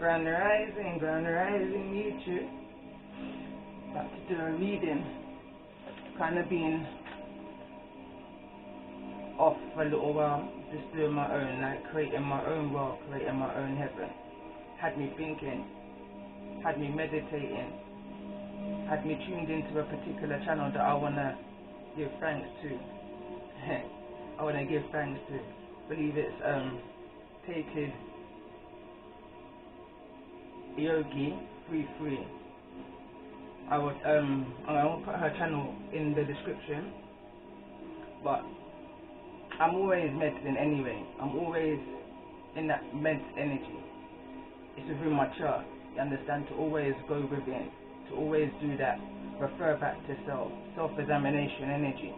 Grand Rising YouTube. About to do a reading. Kind of been off for a little while, just doing my own, like creating my own world, creating my own heaven. Had me thinking, had me meditating, had me tuned into a particular channel that I want to give thanks to. I want to give thanks to. I believe it's Tated Yogi 33. I will put her channel in the description, but I'm always medicine anyway. I'm always in that med energy. It's within my chart, you understand, to always go within, to always do that, refer back to self-examination energy.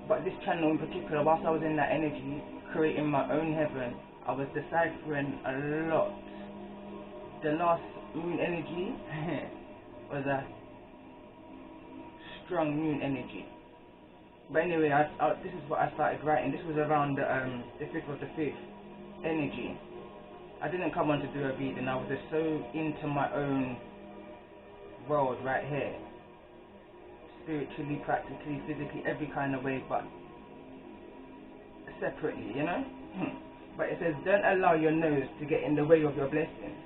But this channel in particular, whilst I was in that energy, creating my own heaven, I was deciphering a lot. The last moon energy was a strong moon energy. But anyway, this is what I started writing. This was around the 5th of the 5th energy. I didn't come on to do a reading. I was just so into my own world right here. Spiritually, practically, physically, every kind of way, but separately, you know? But it says, don't allow your nose to get in the way of your blessings.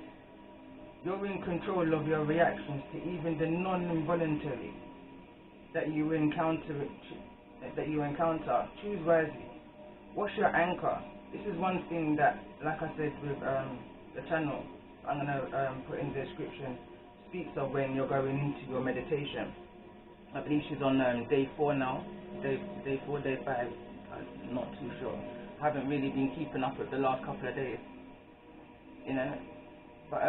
You're in control of your reactions to even the non-involuntary that you encounter. Choose wisely. What's your anchor? This is one thing that, like I said with the channel, I'm going to put in the description, speaks of when you're going into your meditation. I believe she's on day 4 now, day 4, day 5, I'm not too sure. I haven't really been keeping up with the last couple of days, you know, but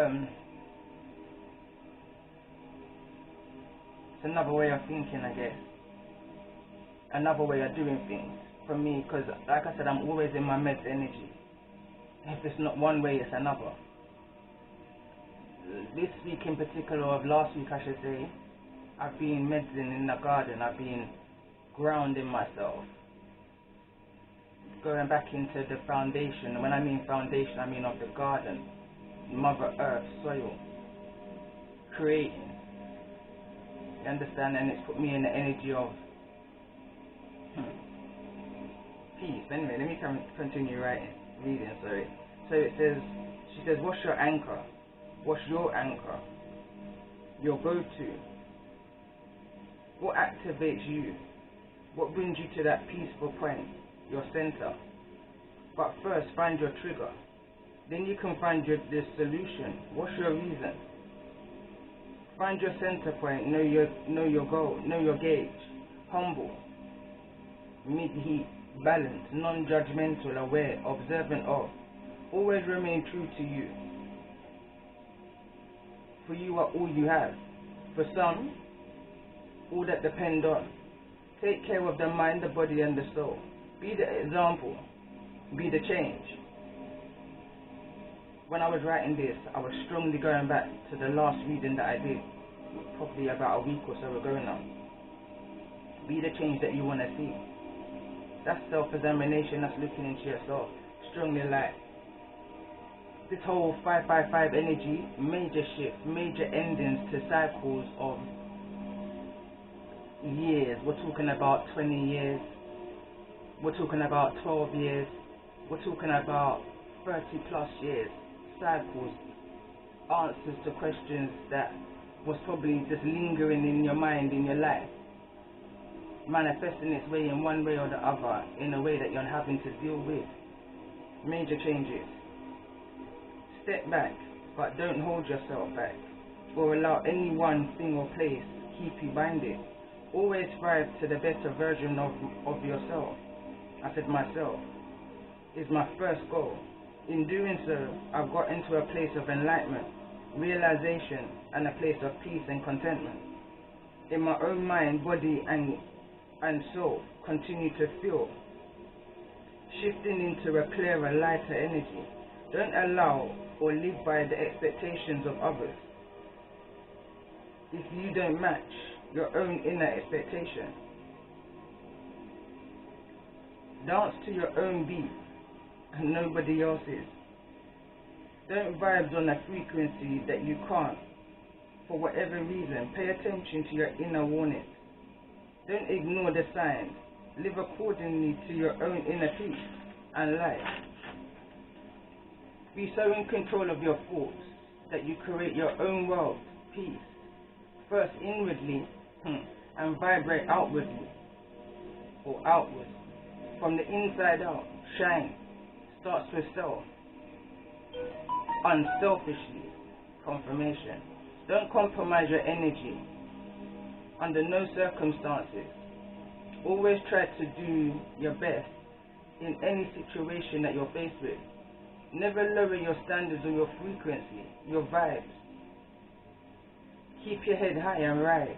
it's another way of thinking, I guess, another way of doing things for me, because like I said, I'm always in my med energy. If it's not one way, it's another. This week in particular, or last week I should say, I've been meditating in the garden. I've been grounding myself, going back into the foundation. When I mean foundation, I mean of the garden, Mother Earth, soil, creating. You understand? And it's put me in the energy of peace. Anyway, let me continue reading. Sorry. So it says, she says, what's your anchor? What's your anchor? Your go-to? What activates you? What brings you to that peaceful point? Your center. But first, find your trigger. Then you can find the solution. What's your reason? Find your center point. Know your goal. Know your gauge. Humble. Mid-heat. Balanced. Non-judgmental. Aware. Observant of. Always remain true to you. For you are all you have. For some, all that depend on. Take care of the mind, the body, and the soul. Be the example. Be the change. When I was writing this, I was strongly going back to the last reading that I did, probably about a week or so ago now. Be the change that you want to see. That's self-examination, that's looking into yourself. Strongly like this whole 555 energy, major shifts, major endings to cycles of years. We're talking about 20 years, we're talking about 12 years, we're talking about 30 plus years, cycles, answers to questions that was probably just lingering in your mind, in your life, manifesting its way in one way or the other, in a way that you're having to deal with. Major changes. Step back, but don't hold yourself back, or allow any one thing or place keep you binded. Always strive to the better version of yourself. I said myself is my first goal. In doing so, I've got into a place of enlightenment, realization, and a place of peace and contentment. In my own mind, body, and soul, continue to feel, shifting into a clearer, lighter energy. Don't allow or live by the expectations of others. If you don't match your own inner expectation, dance to your own beat and nobody else's. Don't vibe on a frequency that you can't, for whatever reason. Pay attention to your inner warnings. Don't ignore the signs. Live accordingly to your own inner peace and life. Be so in control of your thoughts that you create your own world, peace. First inwardly, and vibrate outwardly, or outwards. From the inside out, shine. Starts with self. Unselfishly, confirmation. Don't compromise your energy under no circumstances. Always try to do your best in any situation that you're faced with. Never lower your standards or your frequency, your vibes. Keep your head high and rise.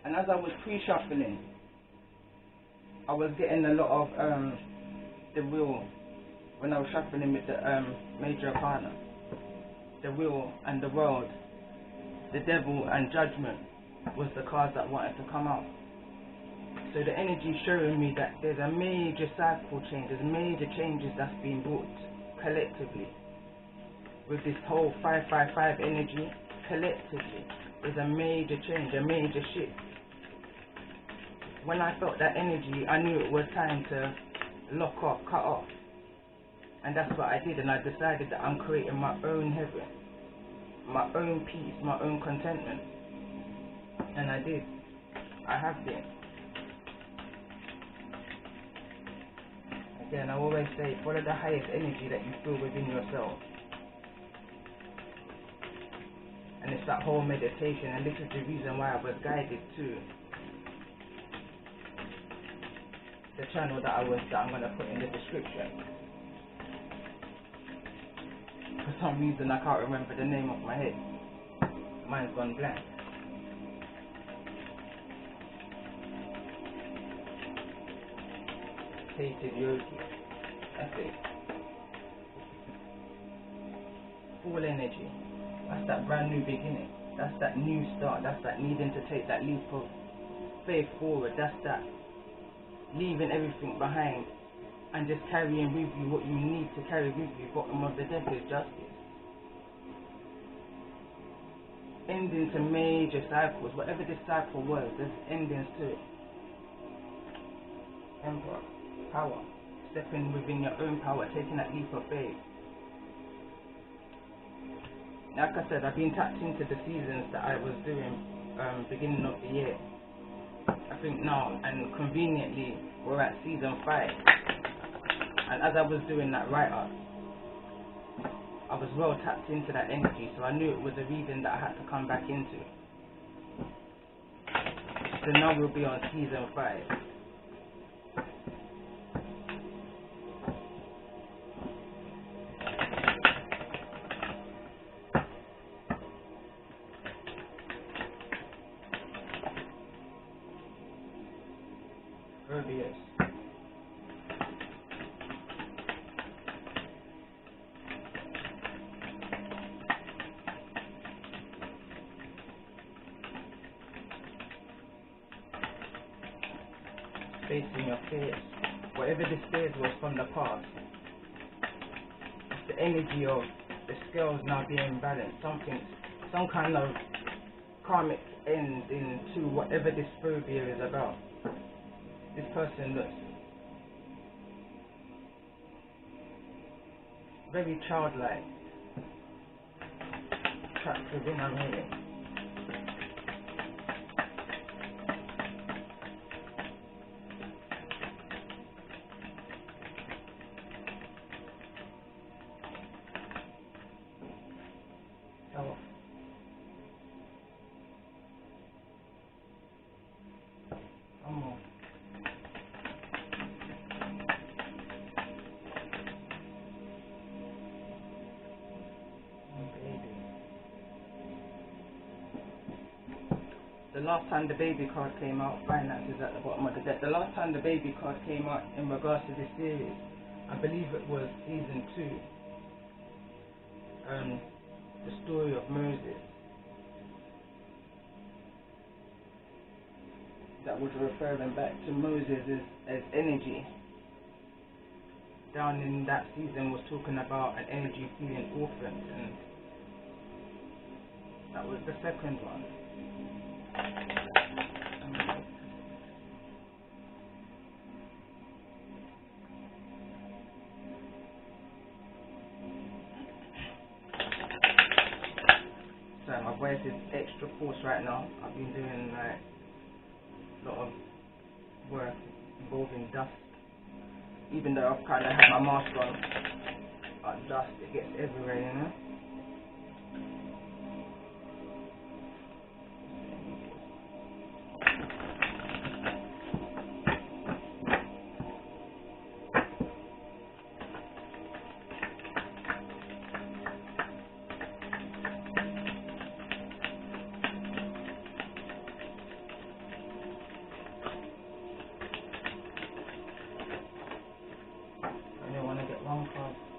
And as I was pre-shuffling, I was getting a lot of the wheel when I was shuffling with the major arcana. The wheel and the world, the devil and judgment was the cards that wanted to come out. So the energy showing me that there's a major cycle change, there's major changes that's being brought collectively. With this whole 555 energy, collectively, there's a major change, a major shift. When I felt that energy, I knew it was time to lock off, cut off. And that's what I did, and I decided that I'm creating my own heaven, my own peace, my own contentment. And I did. I have been. Again, I always say, follow the highest energy that you feel within yourself. And it's that whole meditation, and this is the reason why I was guided to the channel that I'm going to put in the description. For some reason I can't remember the name off my head. Mine's gone blank. Hated Yogi. That's it. Full energy. That's that brand new beginning. That's that new start. That's that needing to take that leap of faith forward. That's that leaving everything behind and just carrying with you what you need to carry with you. Bottom of the deck is justice. Ending to major cycles. Whatever this cycle was, there's endings to it. Emperor. Power. Stepping within your own power. Taking that leap of faith. Like I said, I've been tapped into the seasons that I was doing beginning of the year. I think now, and conveniently, we're at season 5. And as I was doing that write-up, I was well tapped into that energy, so I knew it was a reading that I had to come back into. So now we'll be on season 5. Phobias. Facing your fears. Whatever this fears was from the past. It's the energy of the scales now being balanced. Some kind of karmic end into whatever this phobia is about. This person looks very childlike, trapped within a meaning. Oh. Come on. The last time the baby card came out, finances at the bottom of the deck. The last time the baby card came out in regards to this series, I believe it was season 2. The story of Moses. That was referring back to Moses as energy. down in that season was talking about an energy feeling orphaned, and that was the second one. So my voice is extra hoarse right now. I've been doing like a lot of work involving dust. Even though I've kind of had my mask on, but dust, it gets everywhere, you know.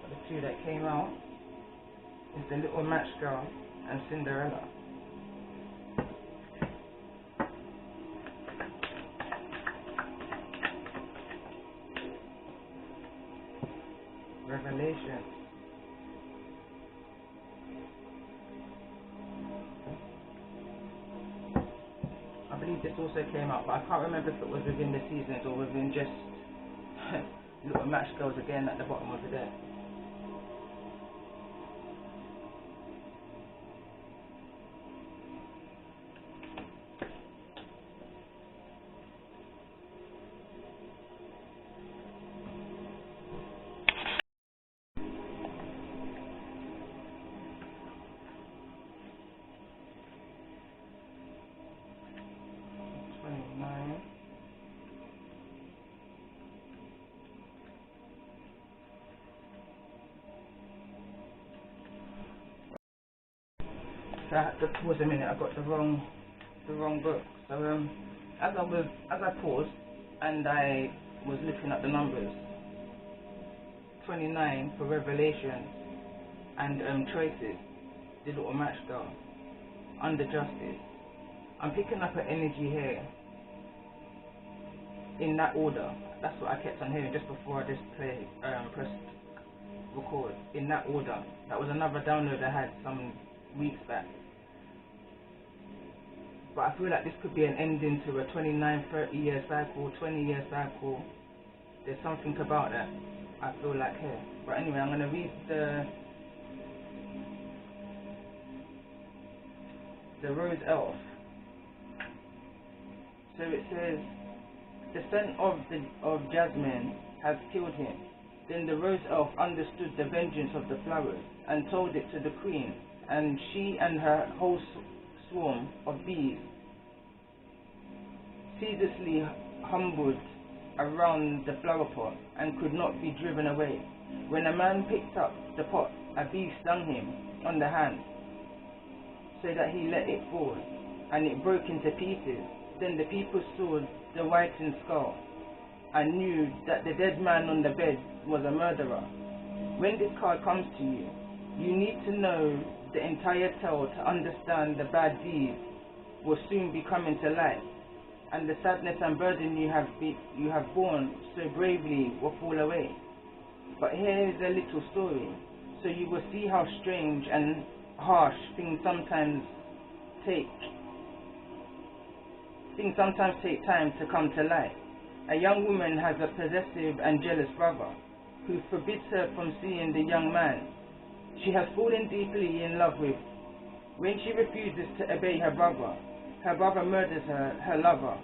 The two that came out is the Little Match Girl and Cinderella. Revelation. I believe this also came out, but I can't remember if it was within the seasons or within just Little Match Girls again at the bottom of the deck. So I had to pause a minute. I got the wrong book. So as I paused and I was looking at the numbers, 29 for Revelation and Choices, the Little Match Girl, Under Justice. I'm picking up an energy here in that order. That's what I kept on hearing just before I just pressed record. In that order. That was another download I had some weeks back. But I feel like this could be an ending to a 29, 30 year cycle, 20 year cycle. There's something about that I feel like here. But anyway, I'm going to read the Rose Elf. So it says, the scent of jasmine has killed him. Then the Rose Elf understood the vengeance of the flowers and told it to the queen, and she and her whole swarm of bees ceaselessly humbled around the flower pot and could not be driven away. When a man picked up the pot, a bee stung him on the hand, so that he let it fall, and it broke into pieces. Then the people saw the whitened skull and knew that the dead man on the bed was a murderer. When this card comes to you, you need to know the entire tale to understand the bad deeds will soon be coming to light, and the sadness and burden you have borne so bravely will fall away. But here is a little story, so you will see how strange and harsh things sometimes take time to come to light. A young woman has a possessive and jealous brother who forbids her from seeing the young man she has fallen deeply in love with. When she refuses to obey her brother murders her lover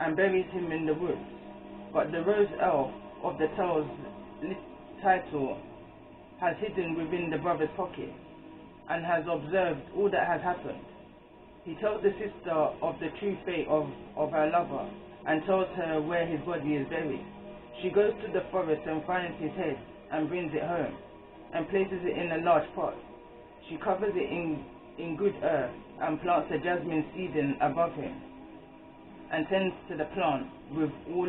and buries him in the woods. But the Rose Elf of the tale's title has hidden within the brother's pocket and has observed all that has happened. He tells the sister of the true fate of her lover and tells her where his body is buried. She goes to the forest and finds his head and brings it home and places it in a large pot. She covers it in good earth and plants a jasmine seedling above him and tends to the plant with all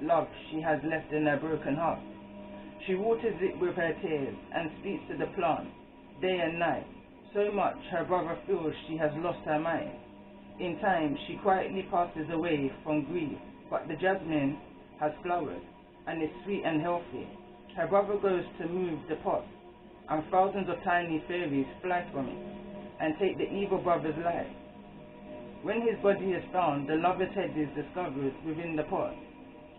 love she has left in her broken heart. She waters it with her tears and speaks to the plant day and night, so much her brother feels she has lost her mind. In time, she quietly passes away from grief, but the jasmine has flowered and is sweet and healthy. Her brother goes to move the pot, and thousands of tiny fairies fly from it and take the evil brother's life. When his body is found, the lover's head is discovered within the pot,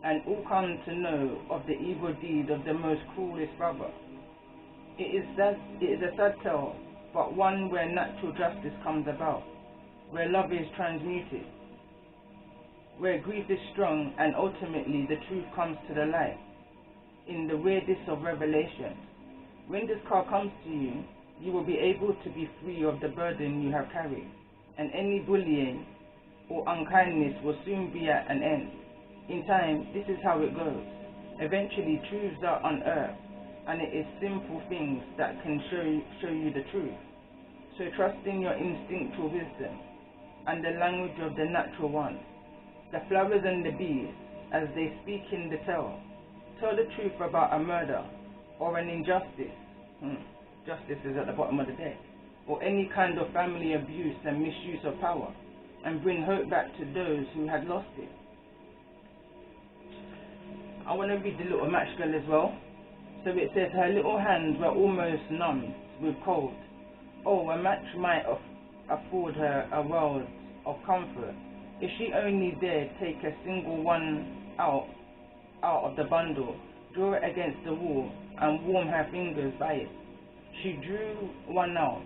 and all come to know of the evil deed of the most cruelest brother. It is a sad tale, but one where natural justice comes about, where love is transmuted, where grief is strong, and ultimately the truth comes to the light in the weirdest of revelations. When this card comes to you, you will be able to be free of the burden you have carried, and any bullying or unkindness will soon be at an end. In time, this is how it goes. Eventually, truths are unearthed, and it is simple things that can show you the truth. So trust in your instinctual wisdom and the language of the natural one. The flowers and the bees, as they speak in the tale, tell the truth about a murder or an injustice. Justice is at the bottom of the deck. Or any kind of family abuse and misuse of power, and bring hope back to those who had lost it. I want to read the little match girl as well. So it says, her little hands were almost numbed with cold. Oh, a match might afford her a world of comfort, if she only dared take a single one out of the bundle, draw it against the wall, and warm her fingers by it. She drew one out.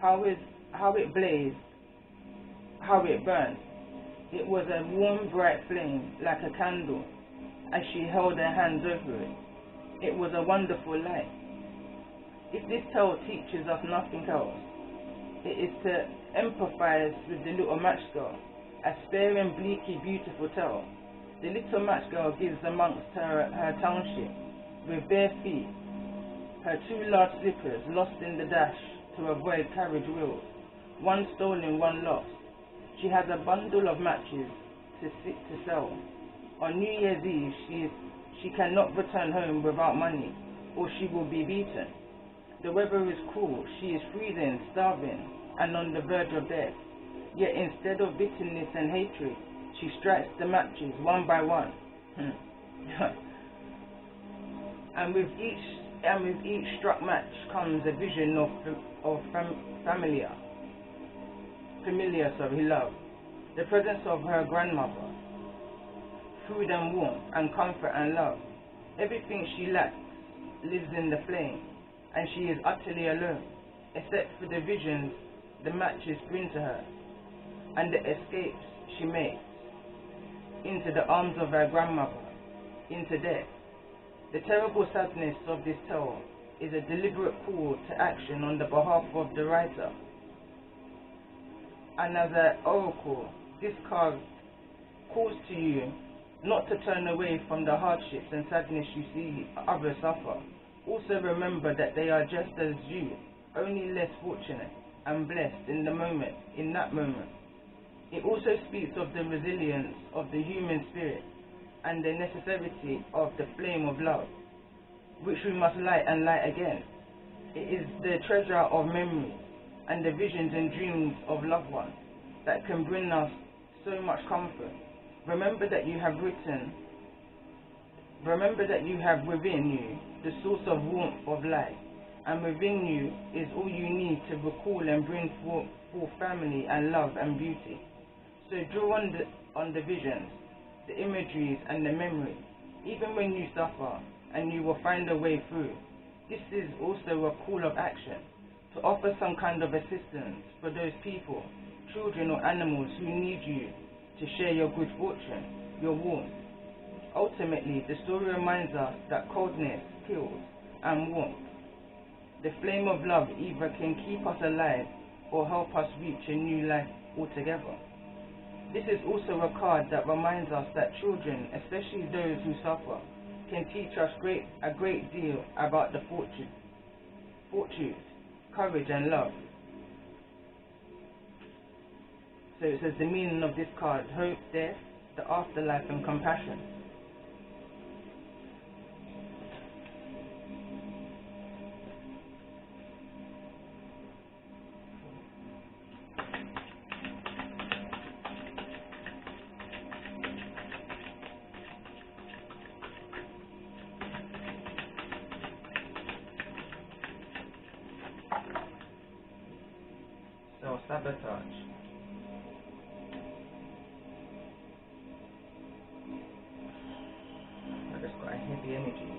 How it blazed, how it burned. It was a warm, bright flame, like a candle, as she held her hands over it. It was a wonderful light. If this tale teaches us nothing else, it is to empathize with the little match girl, a spare and bleaky beautiful tale. The little match girl gives amongst her township, with bare feet, her two large slippers lost in the dash to avoid carriage wheels, one stolen, one lost. She has a bundle of matches to sell. On New Year's Eve, she cannot return home without money, or she will be beaten. The weather is cruel, she is freezing, starving, and on the verge of death. Yet instead of bitterness and hatred, she strikes the matches one by one. And with each struck match comes a vision of familiar love. The presence of her grandmother, food and warmth and comfort and love. Everything she lacks lives in the flame, and she is utterly alone, except for the visions the matches bring to her, and the escapes she makes into the arms of her grandmother, into death. The terrible sadness of this tale is a deliberate call to action on the behalf of the writer. And as an oracle, this card calls to you not to turn away from the hardships and sadness you see others suffer. Also remember that they are just as you, only less fortunate and blessed in that moment. It also speaks of the resilience of the human spirit and the necessity of the flame of love, which we must light and light again. It is the treasure of memory and the visions and dreams of loved ones that can bring us so much comfort. Remember that you have within you the source of warmth of life, and within you is all you need to recall and bring forth family and love and beauty. So draw on the visions, the imageries and the memory, even when you suffer, and you will find a way through. This is also a call of action, to offer some kind of assistance for those people, children or animals who need you to share your good fortune, your warmth. Ultimately, the story reminds us that coldness kills, and warmth, the flame of love, either can keep us alive or help us reach a new life altogether. This is also a card that reminds us that children, especially those who suffer, can teach us a great deal about the fortitude, courage and love. So it says the meaning of this card: hope, death, the afterlife and compassion. self-sabotage. I just got a heavy energy.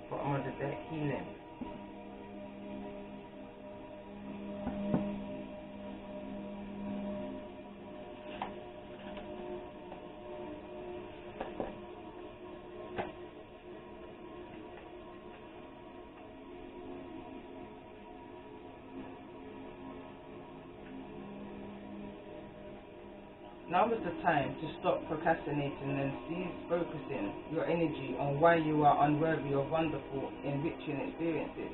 Bottom of the deck, healing. Now is the time to stop procrastinating and cease focusing your energy on why you are unworthy of wonderful, enriching experiences.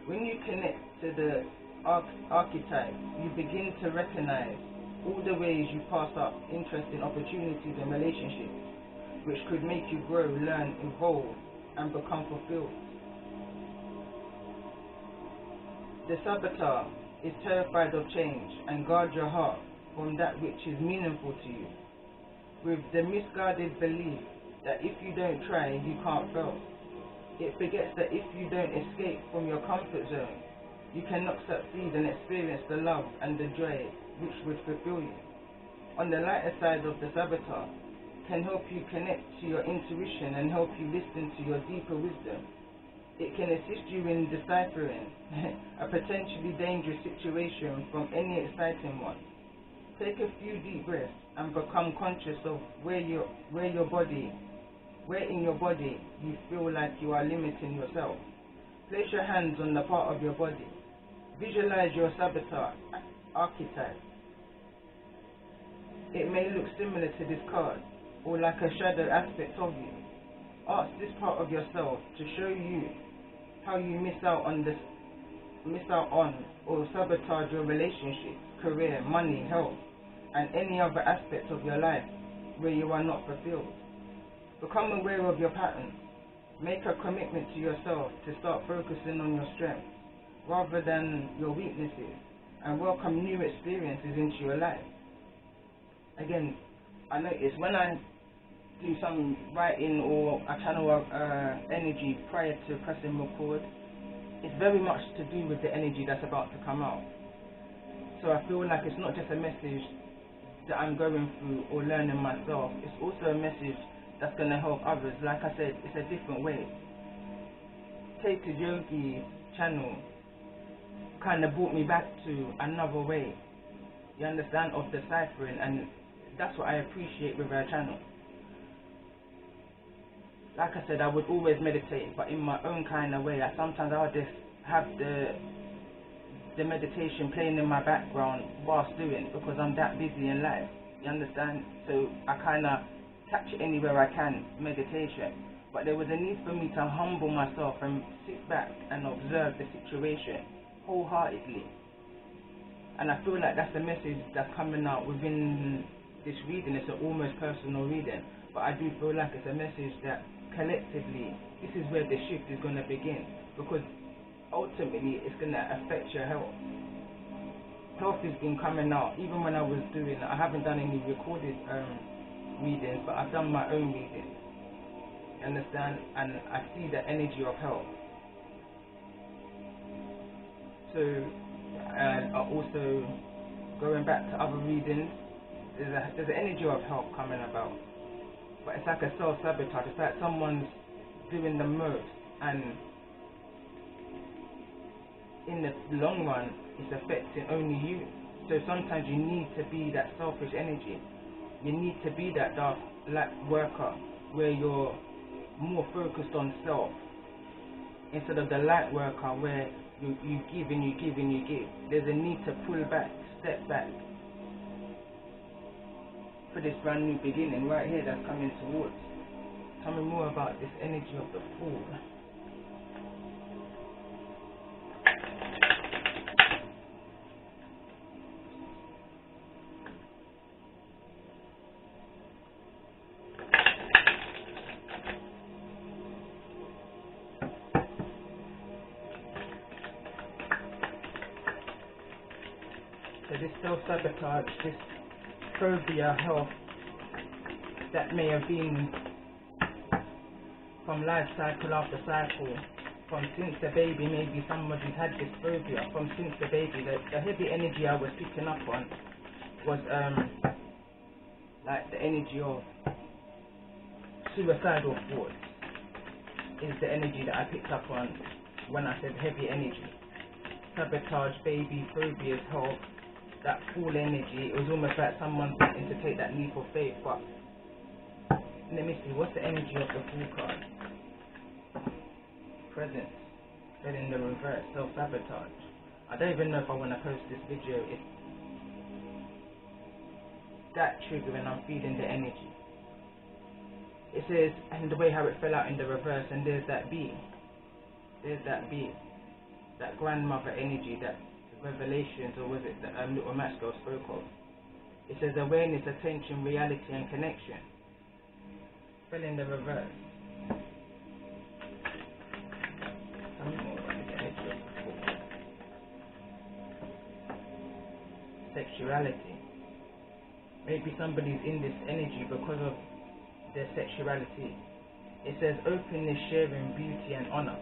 When you connect to the archetype, you begin to recognize all the ways you pass up interesting opportunities and relationships, which could make you grow, learn, evolve, and become fulfilled. The saboteur is terrified of change and guard your heart from that which is meaningful to you, with the misguided belief that if you don't try, you can't fail. It forgets that if you don't escape from your comfort zone, you cannot succeed and experience the love and the joy which would fulfill you. On the lighter side of the saboteur can help you connect to your intuition and help you listen to your deeper wisdom. It can assist you in deciphering a potentially dangerous situation from any exciting one. Take a few deep breaths and become conscious of where in your body you feel like you are limiting yourself. Place your hands on the part of your body. Visualize your saboteur archetype. It may look similar to this card or like a shadow aspect of you. Ask this part of yourself to show you how you miss out on or sabotage your relationships, career, money, health, and any other aspect of your life where you are not fulfilled. Become aware of your patterns. Make a commitment to yourself to start focusing on your strengths rather than your weaknesses, and welcome new experiences into your life. Again, I notice when I do some writing or I channel energy prior to pressing record, it's very much to do with the energy that's about to come out. So I feel like it's not just a message that I'm going through or learning myself, it's also a message that's going to help others. Like I said, it's a different way. Take a Yogi channel kind of brought me back to another way, you understand, of deciphering, and that's what I appreciate with her channel. Like I said, I would always meditate, but in my own kind of way. Sometimes I'll just have the meditation playing in my background whilst doing, because I'm that busy in life, you understand? So I kind of catch it anywhere I can, meditation. But there was a need for me to humble myself and sit back and observe the situation wholeheartedly. And I feel like that's the message that's coming out within this reading. It's an almost personal reading, but I do feel like it's a message that collectively, this is where the shift is going to begin, because ultimately it's going to affect your health. Health has been coming out, even when I was doing, I haven't done any recorded readings, but I've done my own readings, you understand, and I see the energy of health. So, also going back to other readings, there's an energy of health coming about, but it's like a self-sabotage. It's like someone's doing the most, and in the long run, it's affecting only you. So sometimes you need to be that selfish energy. You need to be that dark light worker where you're more focused on self instead of the light worker where you give and you give and you give. There's a need to pull back, step back for this brand new beginning right here that's coming towards. Tell me more about this energy of the Fool. So this self-sabotage, this phobia health that may have been from life cycle after cycle, from since the baby, maybe somebody's had this phobia, from since the baby. The heavy energy I was picking up on was like the energy of suicidal thoughts is the energy that I picked up on when I said heavy energy. Sabotage, baby, phobias, health, that full energy. It was almost like someone wanting to take that leap of faith. But let me see, what's the energy of the Fool card? Presence, then in the reverse, self-sabotage. I don't even know if I want to post this video. It's that trigger when I'm feeling the energy. It says, and the way how it fell out in the reverse, and there's that B. There's that B. That grandmother energy, that revelations, or was it that little match girl spoke of. It says awareness, attention, reality, and connection. Fell in the reverse. Tell me more about the energy of the Fool. Sexuality. Maybe somebody's in this energy because of their sexuality. It says openness, sharing, beauty, and honor.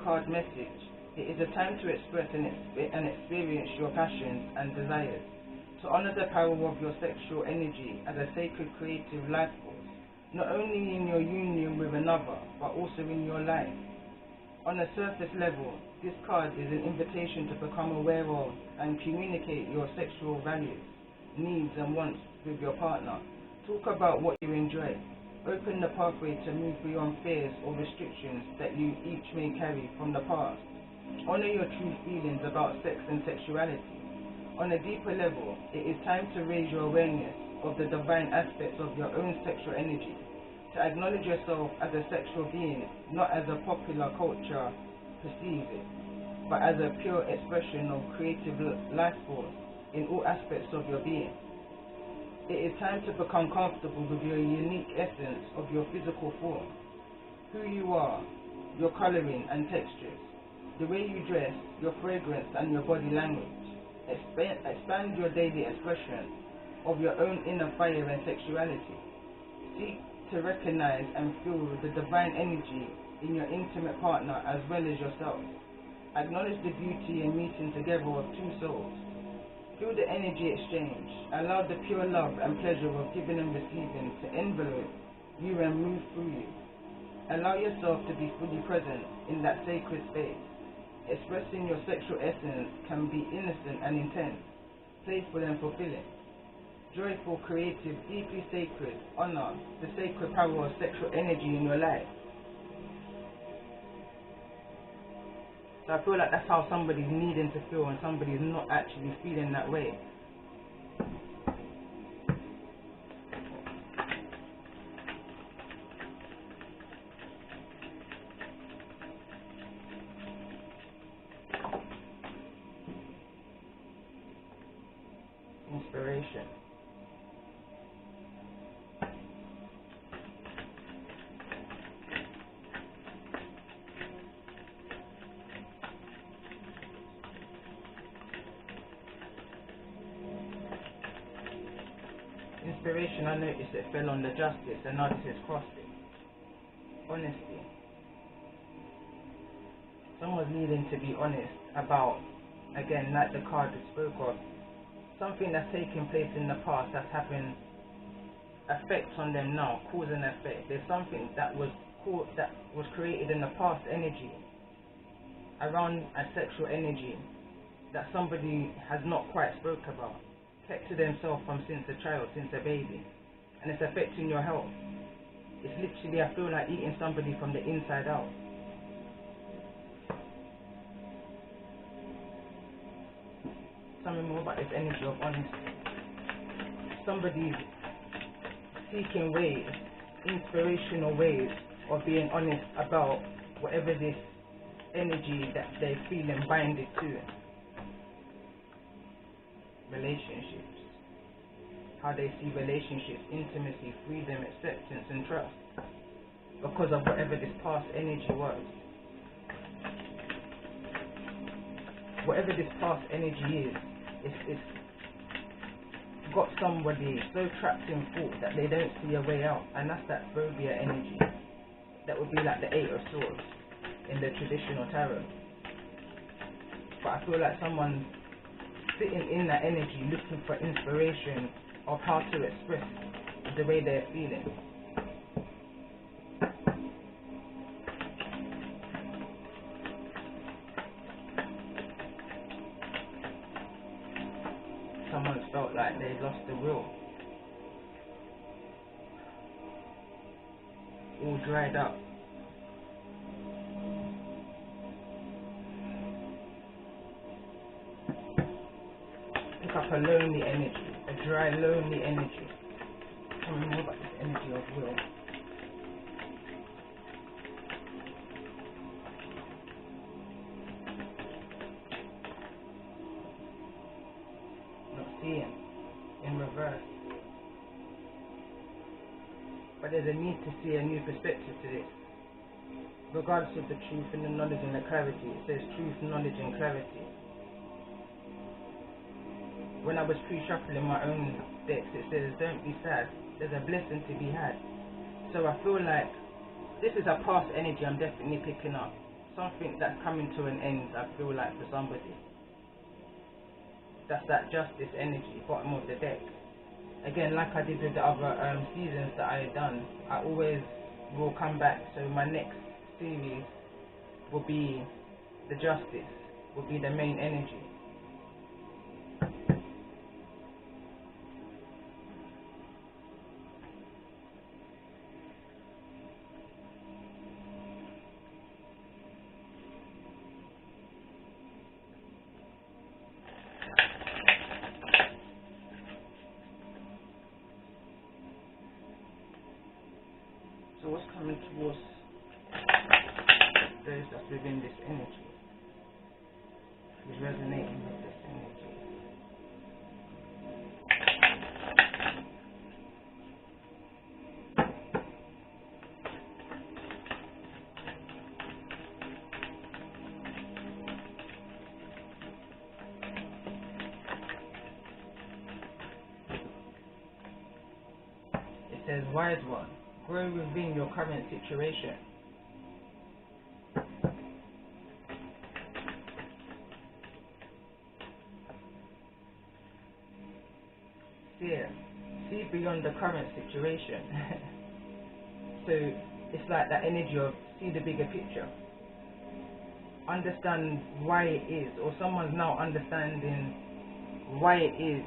Card message. It is a time to express and experience your passions and desires. To honor the power of your sexual energy as a sacred creative life force, not only in your union with another, but also in your life. On a surface level, this card is an invitation to become aware of and communicate your sexual values, needs and wants with your partner. Talk about what you enjoy. Open the pathway to move beyond fears or restrictions that you each may carry from the past. Honor your true feelings about sex and sexuality. On a deeper level, it is time to raise your awareness of the divine aspects of your own sexual energy, to acknowledge yourself as a sexual being, not as a popular culture perceives it, but as a pure expression of creative life force in all aspects of your being. It is time to become comfortable with your unique essence of your physical form, who you are, your coloring and textures, the way you dress, your fragrance and your body language. Expand your daily expression of your own inner fire and sexuality. Seek to recognize and feel the divine energy in your intimate partner as well as yourself. Acknowledge the beauty in meeting together of two souls. Feel the energy exchange. Allow the pure love and pleasure of giving and receiving to envelope you and move through you. Allow yourself to be fully present in that sacred space. Expressing your sexual essence can be innocent and intense, playful and fulfilling, joyful, creative, deeply sacred. Honor the sacred power of sexual energy in your life. So I feel like that's how somebody's needing to feel and somebody's not actually feeling that way. Inspiration. Inspiration, I noticed it fell on the justice, and now this is crossed it. Honesty. Someone's needing to be honest about, again, like the card we spoke of, something that's taking place in the past that's having effects on them now, cause and effect. There's something that was created in the past energy around a sexual energy that somebody has not quite spoke about, kept to themselves from since a child, since a baby, and it's affecting your health. It's literally, I feel like eating somebody from the inside out. Tell me more about this energy of honesty. Somebody's seeking ways, inspirational ways of being honest about whatever this energy that they're feeling binded to. Relationships. how they see relationships, intimacy, freedom, acceptance and trust, because of whatever this past energy was. Whatever this past energy is, it's got somebody so trapped in thought that they don't see a way out, and that's that phobia energy. That would be like the Eight of Swords in the traditional tarot. But I feel like someone's sitting in that energy looking for inspiration of how to express the way they're feeling. Someone's felt like they lost the will, all dried up. Pick up a lonely energy, a dry, lonely energy. Tell me more about this energy of will. Not seeing, in reverse. But there's a need to see a new perspective to this. Regardless of the truth and the knowledge and the clarity, it says truth, knowledge and clarity. When I was pre-shuffling my own decks, it says don't be sad, there's a blessing to be had. So I feel like this is a past energy I'm definitely picking up. Something that's coming to an end, I feel like, for somebody. That's that justice energy, bottom of the deck. Again, like I did with the other seasons that I had done, I always will come back. So my next series will be the justice, will be the main energy. So what's coming towards those that's within this energy? Who's resonating with this energy? It says, wise one, grow within your current situation. See beyond the current situation. So it's like that energy of see the bigger picture. Understand why it is, or someone's now understanding why it is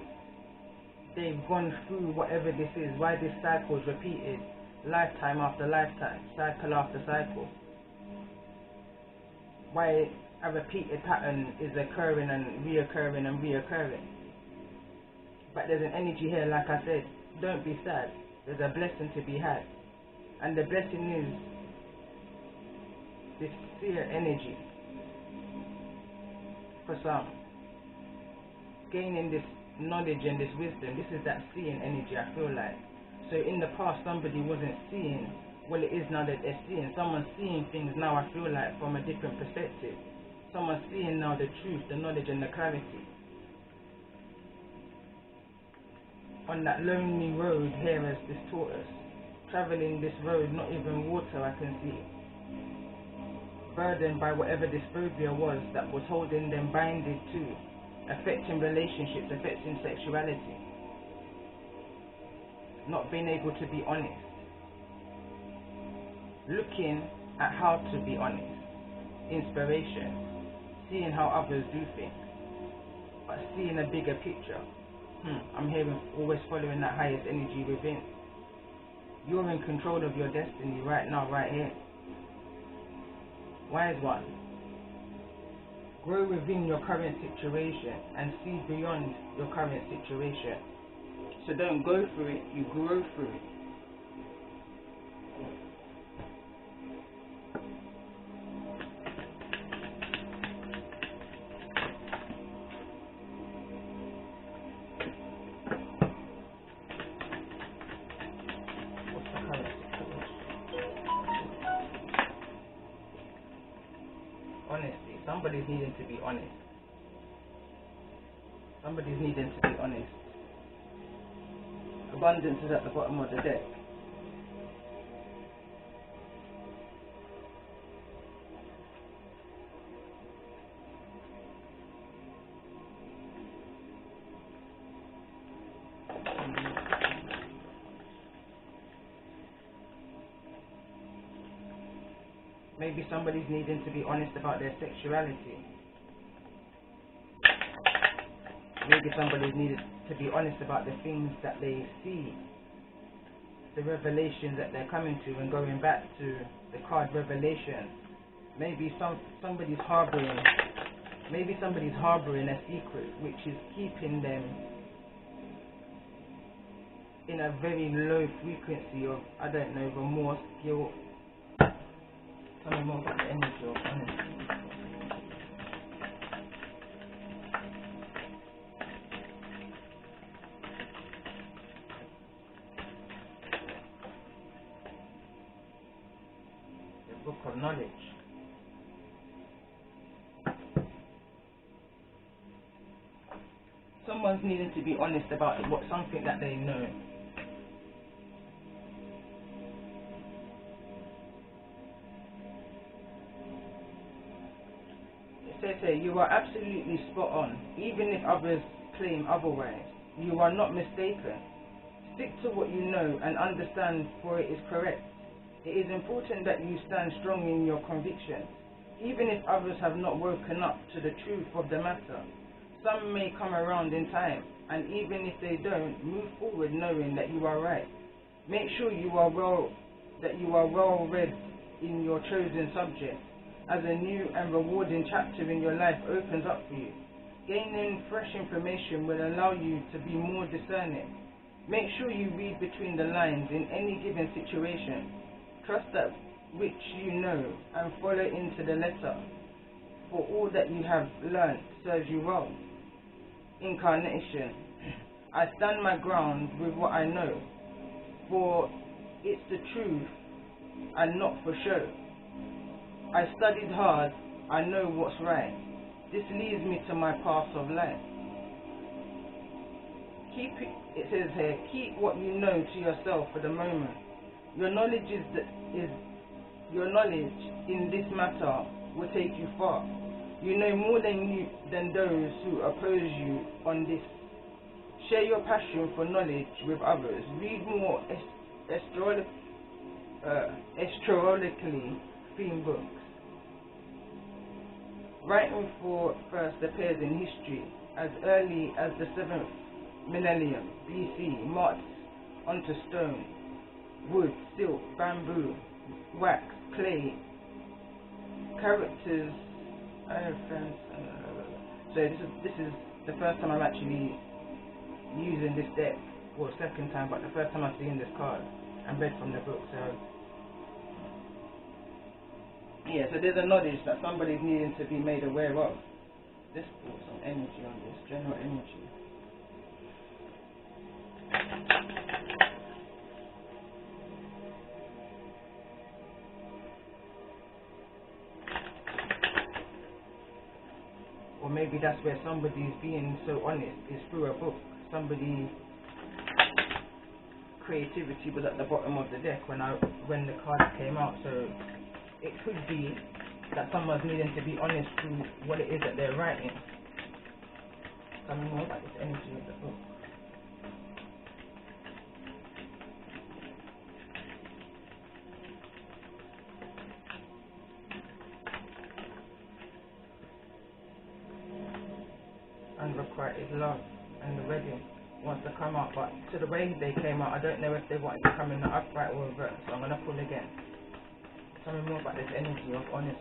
they've gone through whatever this is, why this cycle is repeated lifetime after lifetime, cycle after cycle. Why a repeated pattern is occurring and reoccurring and reoccurring. But there's an energy here, like I said, don't be sad, there's a blessing to be had. And the blessing is this seer energy. For some, gaining this knowledge and this wisdom, this is that seeing energy, I feel like. So in the past somebody wasn't seeing, well it is now that they're seeing. Someone's seeing things now, I feel like, from a different perspective. Someone's seeing now the truth, the knowledge and the clarity. On that lonely road here as this taught us, travelling this road, not even water I can see. Burdened by whatever this phobia was that was holding them binded to, affecting relationships, affecting sexuality. Not being able to be honest. Looking at how to be honest. Inspiration. Seeing how others do things. But seeing a bigger picture. I'm hearing always following that highest energy within. You're in control of your destiny right now, right here. Wise one. Grow within your current situation and see beyond your current situation. So don't go through it, you grow through it. somebody's needing to be honest. Somebody's needing to be honest. Abundance is at the bottom of the deck. Maybe somebody's needing to be honest about their sexuality. Maybe somebody's needed to be honest about the things that they see, the revelations that they're coming to, and going back to the card revelation. Maybe somebody's harboring a secret which is keeping them in a very low frequency of, I don't know, remorse, guilt. Tell me more about the energy of honesty. The book of knowledge. Someone's needing to be honest about something that they know. Says here, you are absolutely spot on, even if others claim otherwise. You are not mistaken. Stick to what you know and understand, for it is correct. It is important that you stand strong in your convictions, even if others have not woken up to the truth of the matter. Some may come around in time, and even if they don't, move forward knowing that you are right. Make sure you are well read in your chosen subject, as a new and rewarding chapter in your life opens up for you. Gaining fresh information will allow you to be more discerning. Make sure you read between the lines in any given situation. Trust that which you know and follow into the letter, for all that you have learned serves you well. Incarnation. I stand my ground with what I know, for it's the truth and not for show. I studied hard, I know what's right. This leads me to my path of life. It says here, keep what you know to yourself for the moment. Your knowledge in this matter will take you far. You know more than those who oppose you on this. Share your passion for knowledge with others. Read more astrologically themed books. Writing first appears in history as early as the 7th millennium BC, marked onto stone, wood, silk, bamboo, wax, clay, characters. So this is the first time I'm actually using this deck, or second time, but the first time I've seen this card and read from the book. So yeah, so there's a knowledge that somebody's needing to be made aware of. Let's put some energy on this, general energy. Or maybe that's where somebody's being so honest, is through a book. Somebody's creativity was at the bottom of the deck when the card came out. So it could be that someone's needing to be honest through what it is that they're writing. Tell me more about this energy of the book. Unrequited love and the wedding wants to come out, but to the way they came out, I don't know if they want to come in the upright or reverse, so I'm going to pull again. Tell me more about this energy of honesty.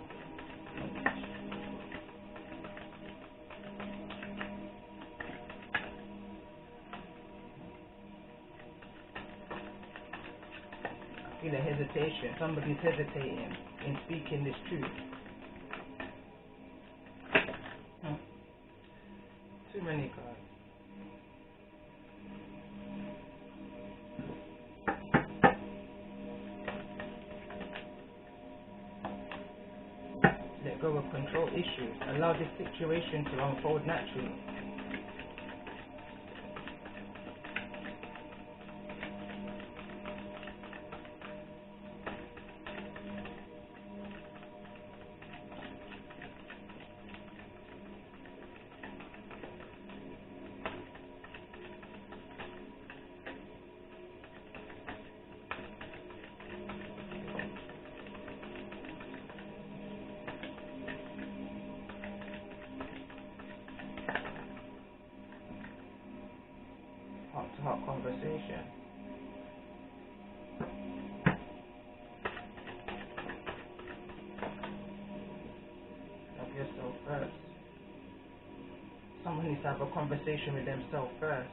I feel a hesitation. Somebody's hesitating in speaking this truth. Too many cards. let go of control issues. Allow this situation to unfold naturally. Heart-to-heart conversation. Love yourself first. Someone needs to have a conversation with themselves first.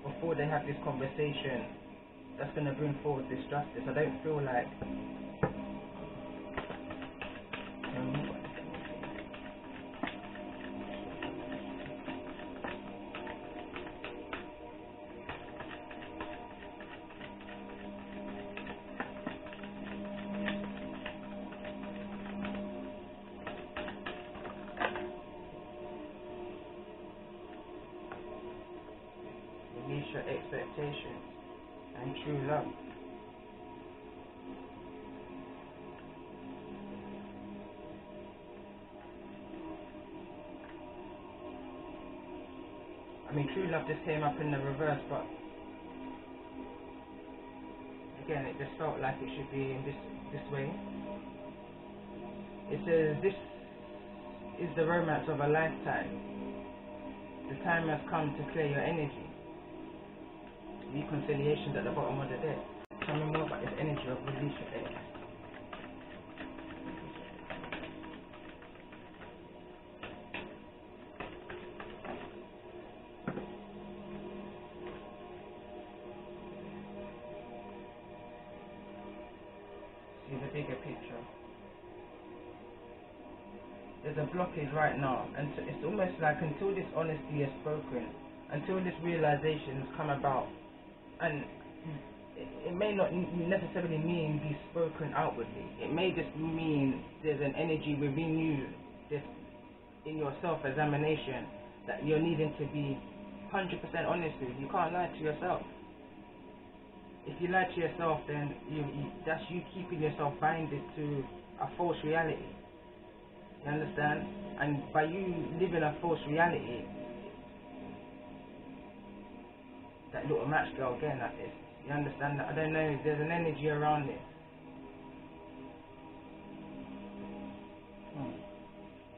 Before they have this conversation, that's going to bring forward this justice. I don't feel like release your expectations and true love. I mean, true love just came up in the reverse, but again, it just felt like it should be in this way. It says, this is the romance of a lifetime. The time has come to clear your energy. Reconciliations at the bottom of the deck. Tell me more about this energy of release your ex. See the bigger picture. There's a blockage right now, and it's almost like until this honesty is spoken, until this realization has come about, and it may not necessarily mean be spoken outwardly. It may just mean there's an energy within you, just in your self-examination, that you're needing to be 100% honest with. You can't lie to yourself. If you lie to yourself, then that's you keeping yourself binded to a false reality. You understand? And by you living a false reality, that little match girl again, that is. You understand that? I don't know, there's an energy around it.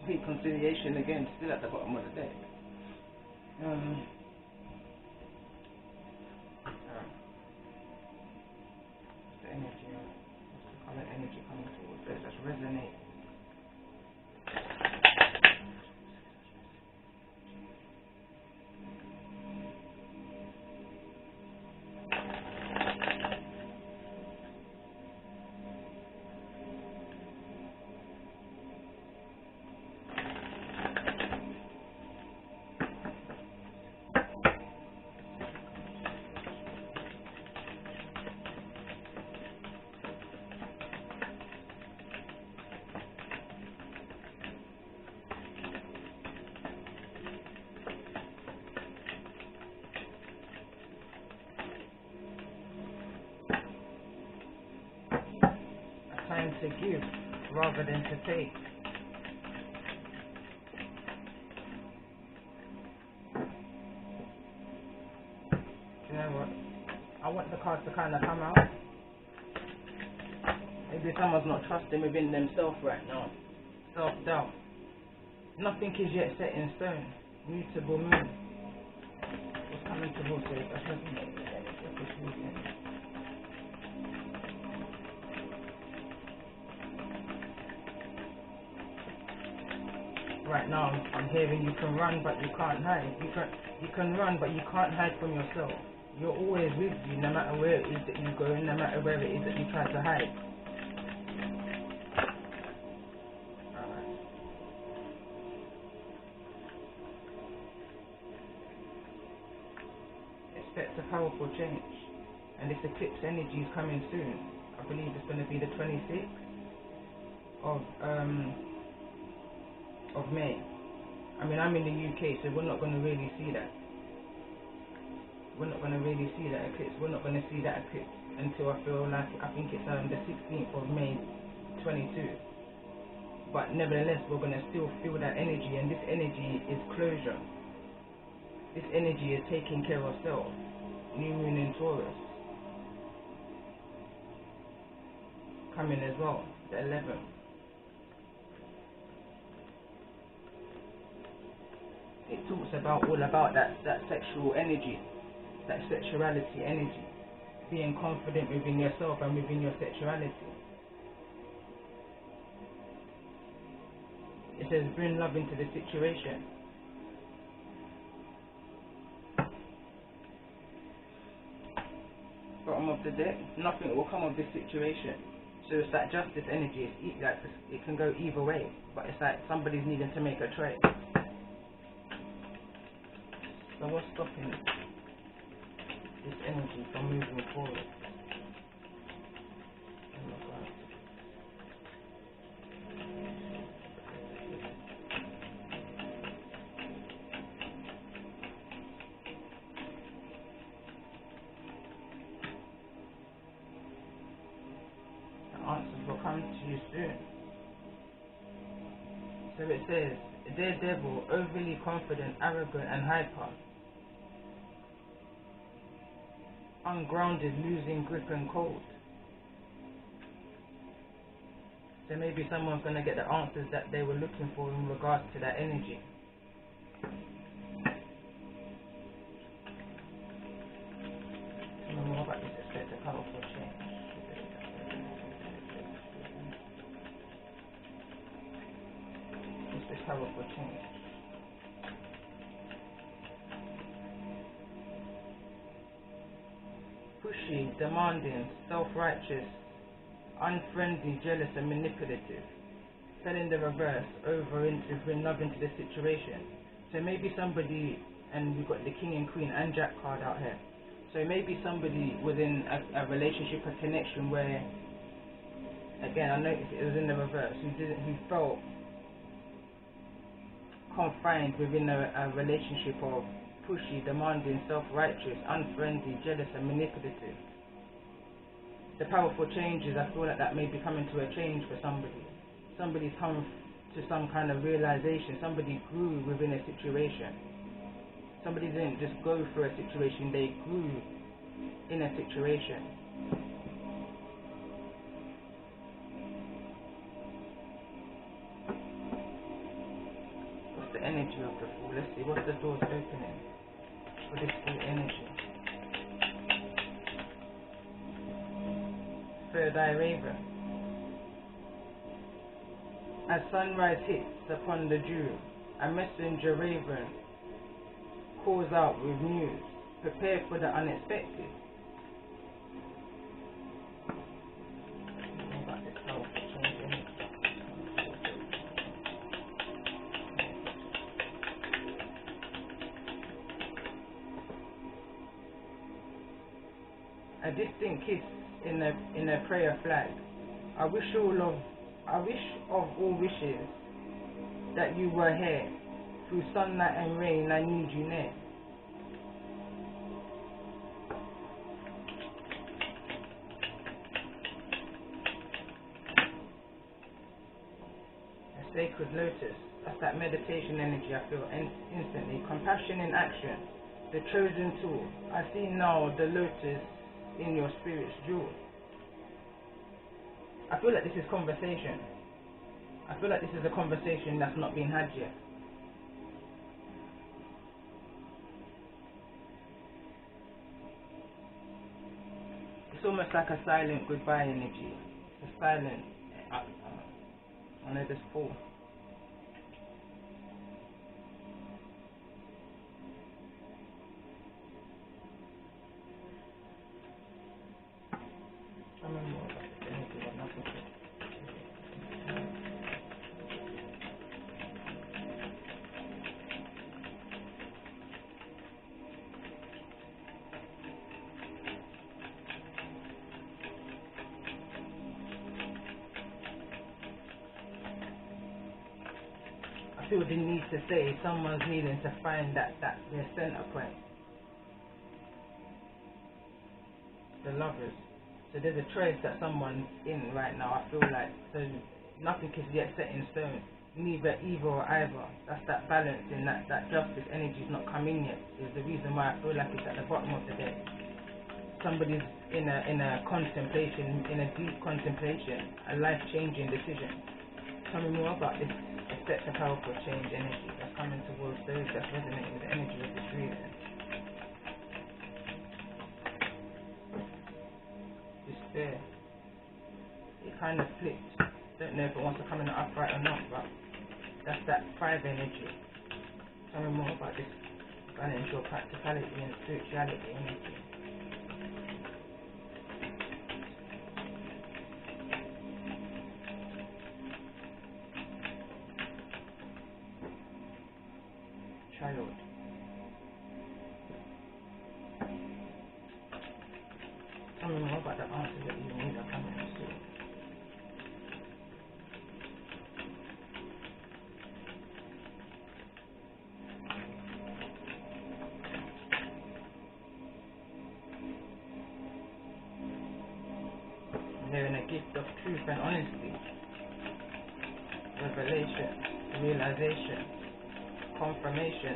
Reconciliation again, still at the bottom of the deck. The energy, what's the color energy coming towards this? Let's resonate. Time to give rather than to take. You know what? I want the cards to kind of come out. Maybe someone's not trusting within themselves right now. Self-doubt. Nothing is yet set in stone. Mutable moon. What's coming towards it? That's nothing. Right now, I'm hearing you can run, but you can't hide. You can run, but you can't hide from yourself. You're always with you, no matter where it is that you go, no matter where it is that you try to hide. Alright. Expect a powerful change, and this eclipse energy is coming soon. I believe it's going to be the 26th. of May. I mean, I'm in the UK, so we're not going to really see that. We're not going to really see that eclipse. We're not going to see that eclipse until I think it's the 16th of May 22. But nevertheless, we're going to still feel that energy, and this energy is closure. This energy is taking care of self. New moon in Taurus coming as well, the 11th. It talks about all about that sexual energy, that sexuality energy, being confident within yourself and within your sexuality. It says bring love into the situation. Bottom of the deck, nothing will come of this situation. So it's that justice energy. It can go either way, but it's like somebody's needing to make a choice. So what's stopping this energy from moving forward? Oh my God. The answers will come to you soon. So it says, daredevil, overly confident, arrogant and hyper. Ungrounded, losing grip and cold. So maybe someone's going to get the answers that they were looking for in regards to that energy. Tell me more about this. Expect a powerful change. What's this powerful change? Pushy, demanding, self-righteous, unfriendly, jealous and manipulative. Telling the reverse over into bring love into the situation. So maybe somebody, and we've got the king and queen and jack card out here. So maybe somebody within a relationship, a connection where, again, I noticed it was in the reverse, who felt confined within a relationship of pushy, demanding, self-righteous, unfriendly, jealous and manipulative. The powerful changes, I feel like that may be coming to a change for somebody. Somebody's come to some kind of realization. Somebody grew within a situation. Somebody didn't just go through a situation, they grew in a situation. What's the energy of the Fool? Let's see, what's the doors opening for this full energy? Third Eye Raven. As sunrise hits upon the dew, a messenger raven calls out with news. Prepare for the unexpected. What about this powerful change energy? A distant kiss in a prayer flag. I wish of all wishes that you were here. Through sunlight and rain, I need you near. A sacred lotus. That's that meditation energy I feel instantly. Compassion in action. The chosen tool. I see now the lotus in your spirit's jewel. I feel like this is conversation. I feel like this is a conversation that's not been had yet. It's almost like a silent goodbye energy. It's a silent, I know this Fool. I don't know more about this energy, but nothing to feel the need to say someone's needing to find that their center point. The Lovers. So there's a choice that someone's in right now. I feel like so nothing is yet set in stone. Neither either or either. That's that balance in that justice energy is not coming yet. Is the reason why I feel like it's at the bottom of the deck. Somebody's in a contemplation, in a deep contemplation, a life-changing decision. Tell me more about this. Expect a powerful change energy that's coming towards those that's resonating with the energy of this reading. Despair. It kind of flipped. Don't know if it wants to come in the upright or not, but that's that 5 energy. Tell me more about this balance your practicality and spirituality energy. Child. Tell me more about the answers that you need are coming soon. Hearing a gift of truth and honesty, revelation, realization, confirmation,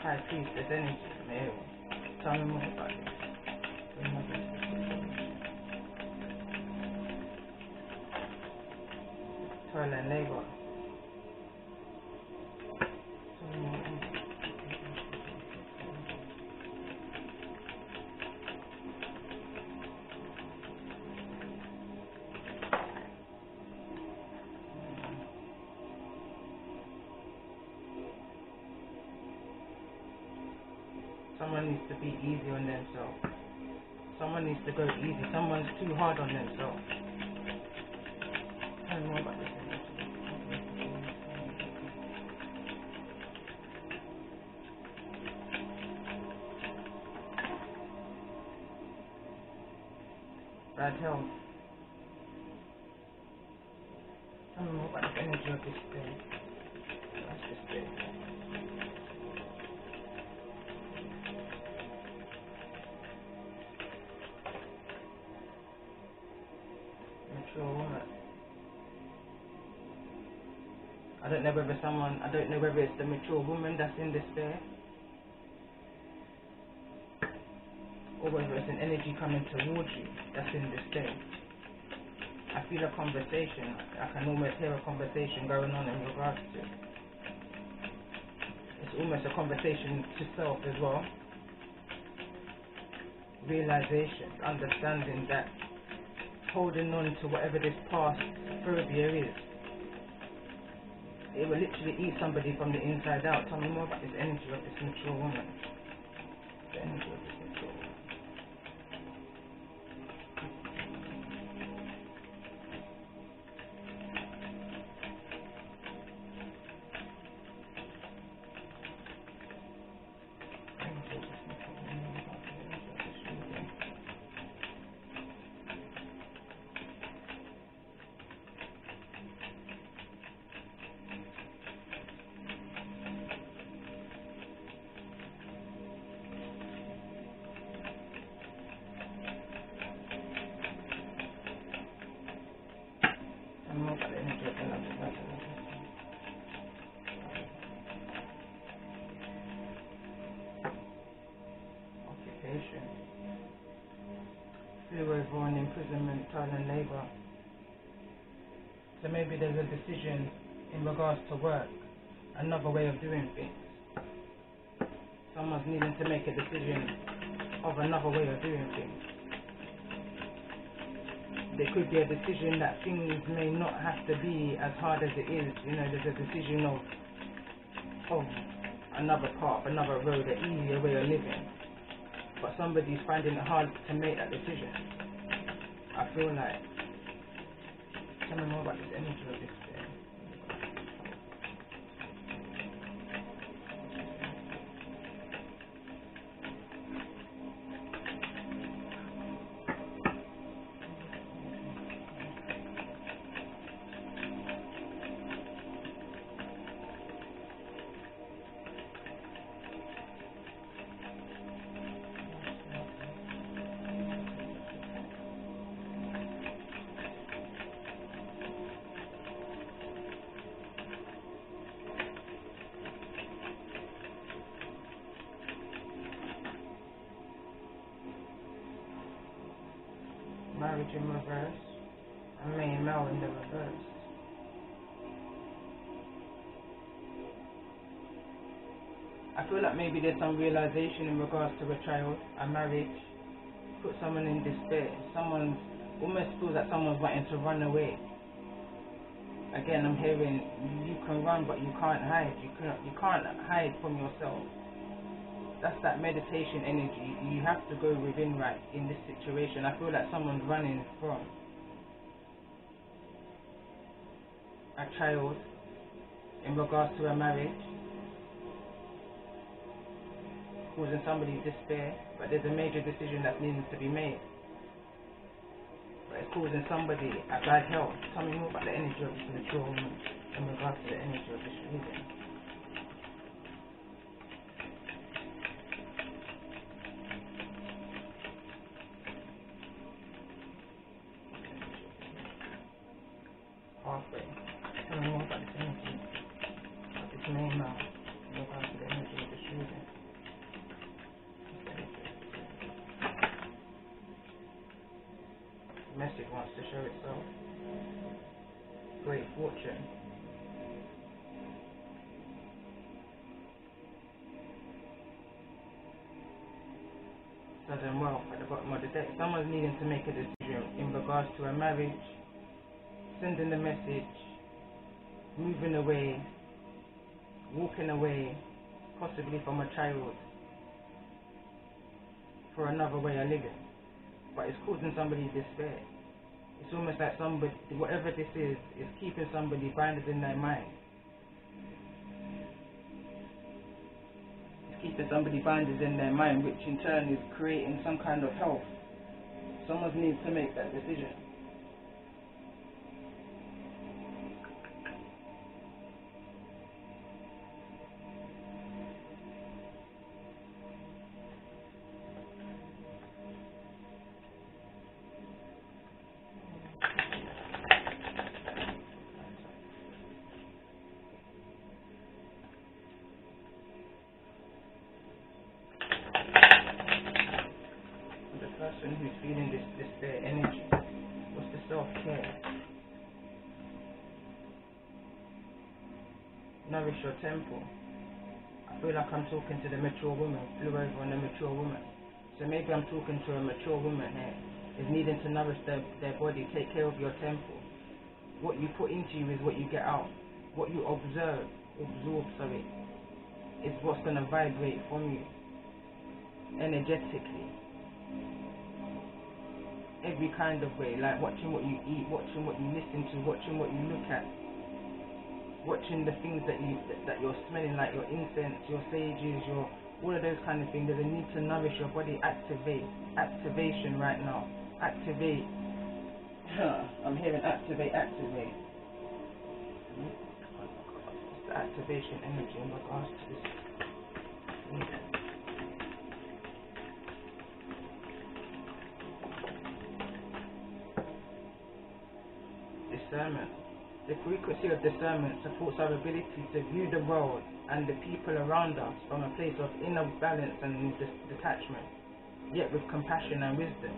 High Priestess energy, male. Tell me more about this. Toil and labor. Someone needs to be easy on themselves. Someone needs to go easy. Someone's too hard on themselves. Tell me more about this. Bad health. Tell me more about the energy of despair. That's despair. Woman. I don't know whether it's the mature woman that's in despair or whether it's an energy coming towards you that's in despair. I feel a conversation. I can almost hear a conversation going on in regards to. It's almost a conversation to self as well. Realization, understanding that holding on to whatever this past phobia is, it will literally eat somebody from the inside out. Tell me more about this energy of this mature woman. The energy of this mature woman. Occupation. Flew over on imprisonment, trial and labor. So maybe there's a decision in regards to work, another way of doing things. Someone's needing to make a decision of another way of doing things. There could be a decision that things may not have to be as hard as it is. You know, there's a decision of another path, another road, an easier way of living. But somebody's finding it hard to make that decision. I feel like, tell me more about this energy of this thing. marriage in reverse, and male in the reverse. I feel like maybe there's some realization in regards to a child, a marriage, put someone in despair. Someone almost feels like someone's wanting to run away. Again, I'm hearing you can run, but you can't hide. You can't hide from yourself. That's that meditation energy. You have to go within, right, in this situation. I feel like someone's running from a child in regards to a marriage, causing somebody despair, but there's a major decision that needs to be made. But it's causing somebody a bad health. Tell me more about the energy of this mature woman in regards to the energy of this reading. Halfway. Tell me more about this energy of this main mouth in regards to the energy of this reading. Message wants to show itself. Great fortune. Sudden wealth at the bottom of the deck. Someone's needing to make a decision in regards to a marriage, sending the message, moving away, walking away, possibly from a child, for another way of living. But it's causing somebody despair. It's almost like somebody, whatever this is keeping somebody bounded in their mind. It's keeping somebody bounded in their mind, which in turn is creating some kind of health. Someone needs to make that decision. Person who's feeling this despair energy, what's the self-care? Nourish your temple. I feel like I'm talking to the mature woman, flew over on the mature woman. So maybe I'm talking to a mature woman here, is needing to nourish their body, take care of your temple. What you put into you is what you get out. What you absorb, is what's going to vibrate from you, energetically. Every kind of way, like watching what you eat, watching what you listen to, watching what you look at, watching the things that you're smelling, like your incense, your sages, your all of those kind of things. There's a need to nourish your body, activation right now. Activate. I'm hearing activate. It's the activation energy in regards to this. Discernment. The frequency of discernment supports our ability to view the world and the people around us from a place of inner balance and detachment, yet with compassion and wisdom.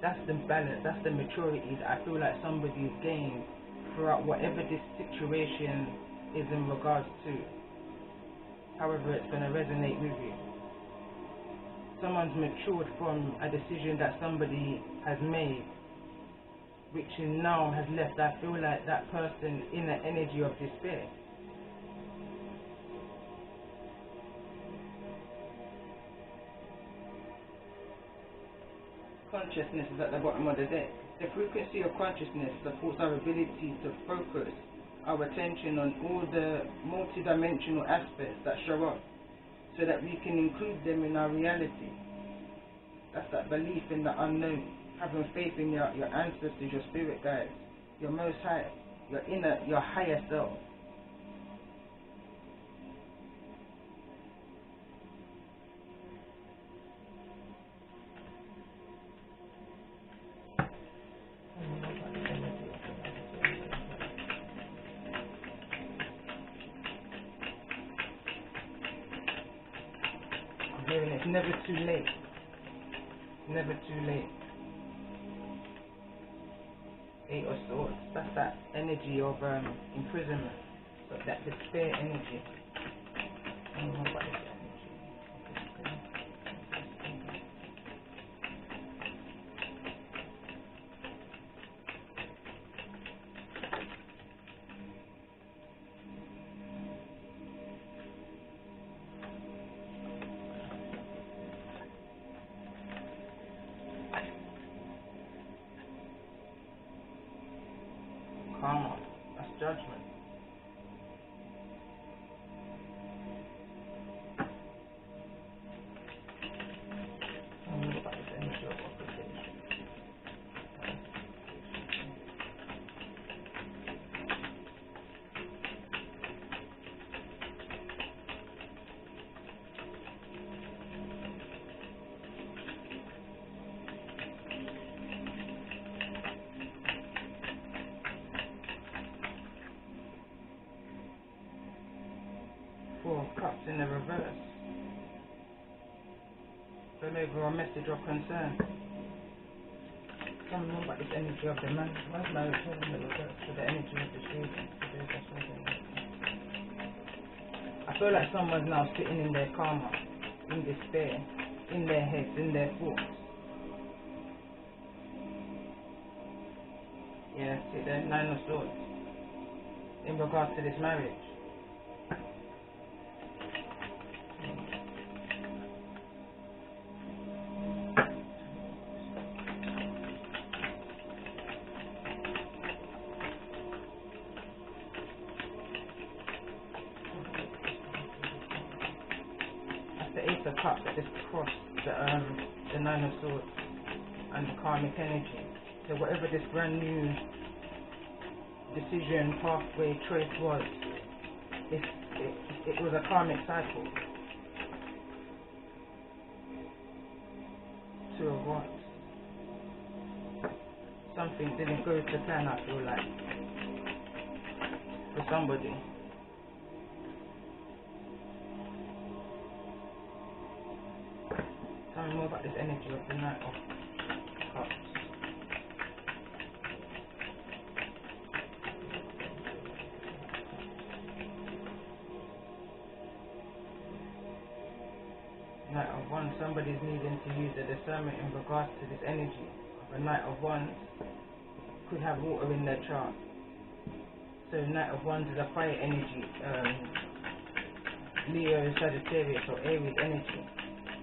That's the balance, that's the maturity that I feel like somebody's gained throughout whatever this situation is in regards to. However it's going to resonate with you. Someone's matured from a decision that somebody has made, which now has left, I feel like, that person in an energy of despair. Consciousness is at the bottom of the deck. The frequency of consciousness supports our ability to focus our attention on all the multidimensional aspects that show up, so that we can include them in our reality. That's that belief in the unknown. Having faith in your ancestors, your spirit guides, your most high, your higher self. I'm hearing it's never too late. Never too late. Eight of Swords. That's that energy of imprisonment. So that despair energy. I don't know what is that energy. Karma. That's judgment. I don't know about this energy of obligation. Four of Cups in the reverse. Fell over a message of concern. Tell me more about this energy of the man. Why is marriage in the reverse to the energy of the shade? I feel like someone's now sitting in their karma, in despair, in their heads, in their thoughts. Yeah, see the Nine of Swords. In regards to this marriage. The Ace of Cups that just crossed the Nine of Swords and the karmic energy. So whatever this brand new decision, pathway, choice was, it was a karmic cycle. Two of Wands. Something didn't go to plan, I feel like, for somebody. Tell me more about this energy of the Knight of Cups. Knight of Wands, somebody's needing to use the discernment in regards to this energy. The Knight of Wands could have water in their chart. So Knight of Wands is a fire energy, Leo, Sagittarius or Aries energy.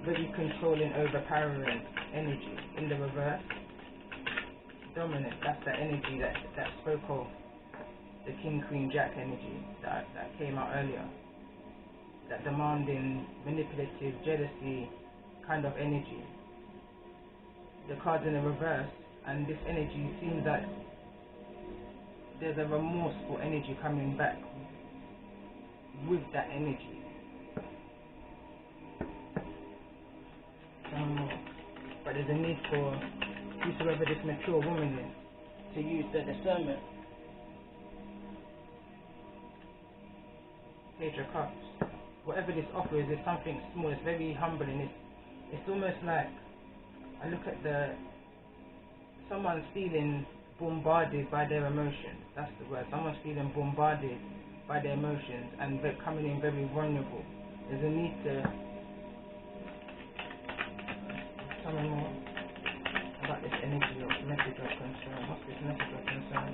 Very controlling, overpowering energy. In the reverse, dominant. That's the energy that spoke of the King, Queen, Jack energy that came out earlier. That demanding, manipulative, jealousy kind of energy. The card's in the reverse, and this energy seems like there's a remorseful energy coming back with that energy. But there's a need for whoever this mature woman is to use the discernment. Page of Cups. Whatever this offer is something small. It's very humbling. It's almost like I look at someone's feeling bombarded by their emotions. That's the word. Someone's feeling bombarded by their emotions and they're coming in very vulnerable. There's a need to tell me more about this energy of message of concern. What's this message of concern?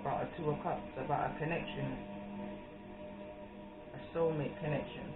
About a Two of Cups, about a connection, a soulmate connection.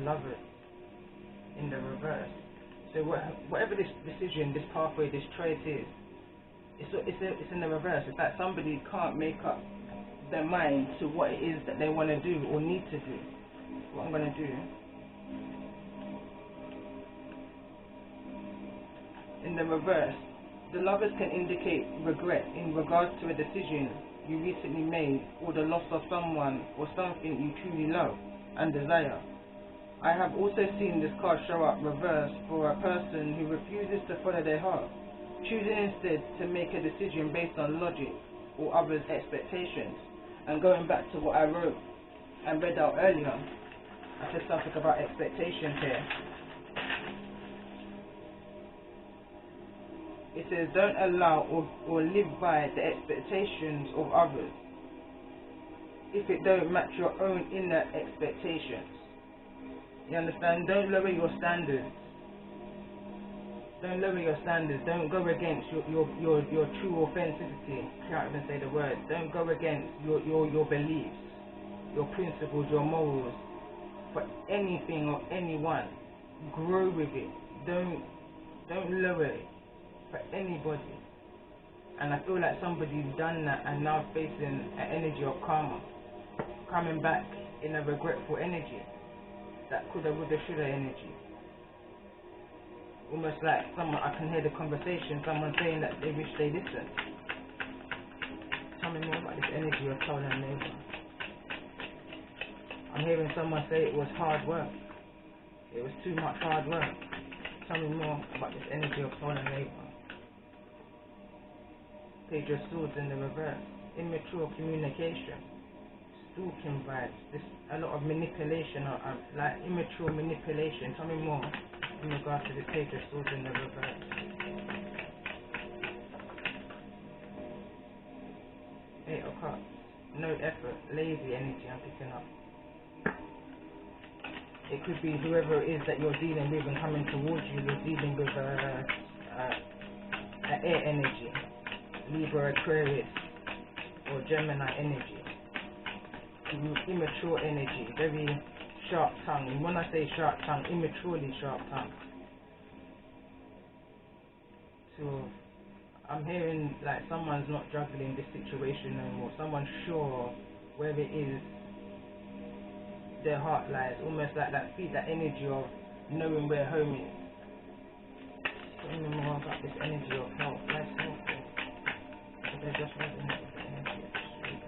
Lovers in the reverse. So whatever this decision, this pathway, this choice is, it's in the reverse. It's like somebody can't make up their mind to what it is that they want to do or need to do. What I'm going to do in the reverse, The lovers can indicate regret in regards to a decision you recently made, or the loss of someone or something you truly love and desire. I have also seen this card show up reversed for a person who refuses to follow their heart, choosing instead to make a decision based on logic or others' expectations. And going back to what I wrote and read out earlier, I said something about expectations here. It says, don't allow or live by the expectations of others if it don't match your own inner expectations. You understand? Don't lower your standards. Don't lower your standards. Don't go against your true authenticity. Can't even say the word. Don't go against your beliefs, your principles, your morals for anything or anyone. Grow with it. Don't lower it for anybody. And I feel like somebody's done that and now facing an energy of karma, coming back in a regretful energy, that coulda, woulda, shoulda energy. Almost like someone, I can hear the conversation, someone saying that they wish they listened. Tell me more about this energy of child and neighbor. I'm hearing someone say it was hard work. It was too much hard work. Tell me more about this energy of child and neighbor. Page of Swords in the reverse. Immature communication. Stalking vibes. This a lot of manipulation, or like immature manipulation. Tell me more in regards to this Page of Swords in the reverse. Eight of Cups. No effort. Lazy energy I'm picking up. It could be whoever it is that you're dealing with and coming towards you. You're dealing with an air energy. Libra, Aquarius, or Gemini energy. Immature energy, very sharp tongue. And when I say sharp tongue, immaturely sharp tongue. So I'm hearing like someone's not juggling this situation no more. Someone's sure where it is their heart lies. Almost like that energy of knowing where home is. Tell me more about this energy of health. Life's healthy. They're just resonating with the energy of the street.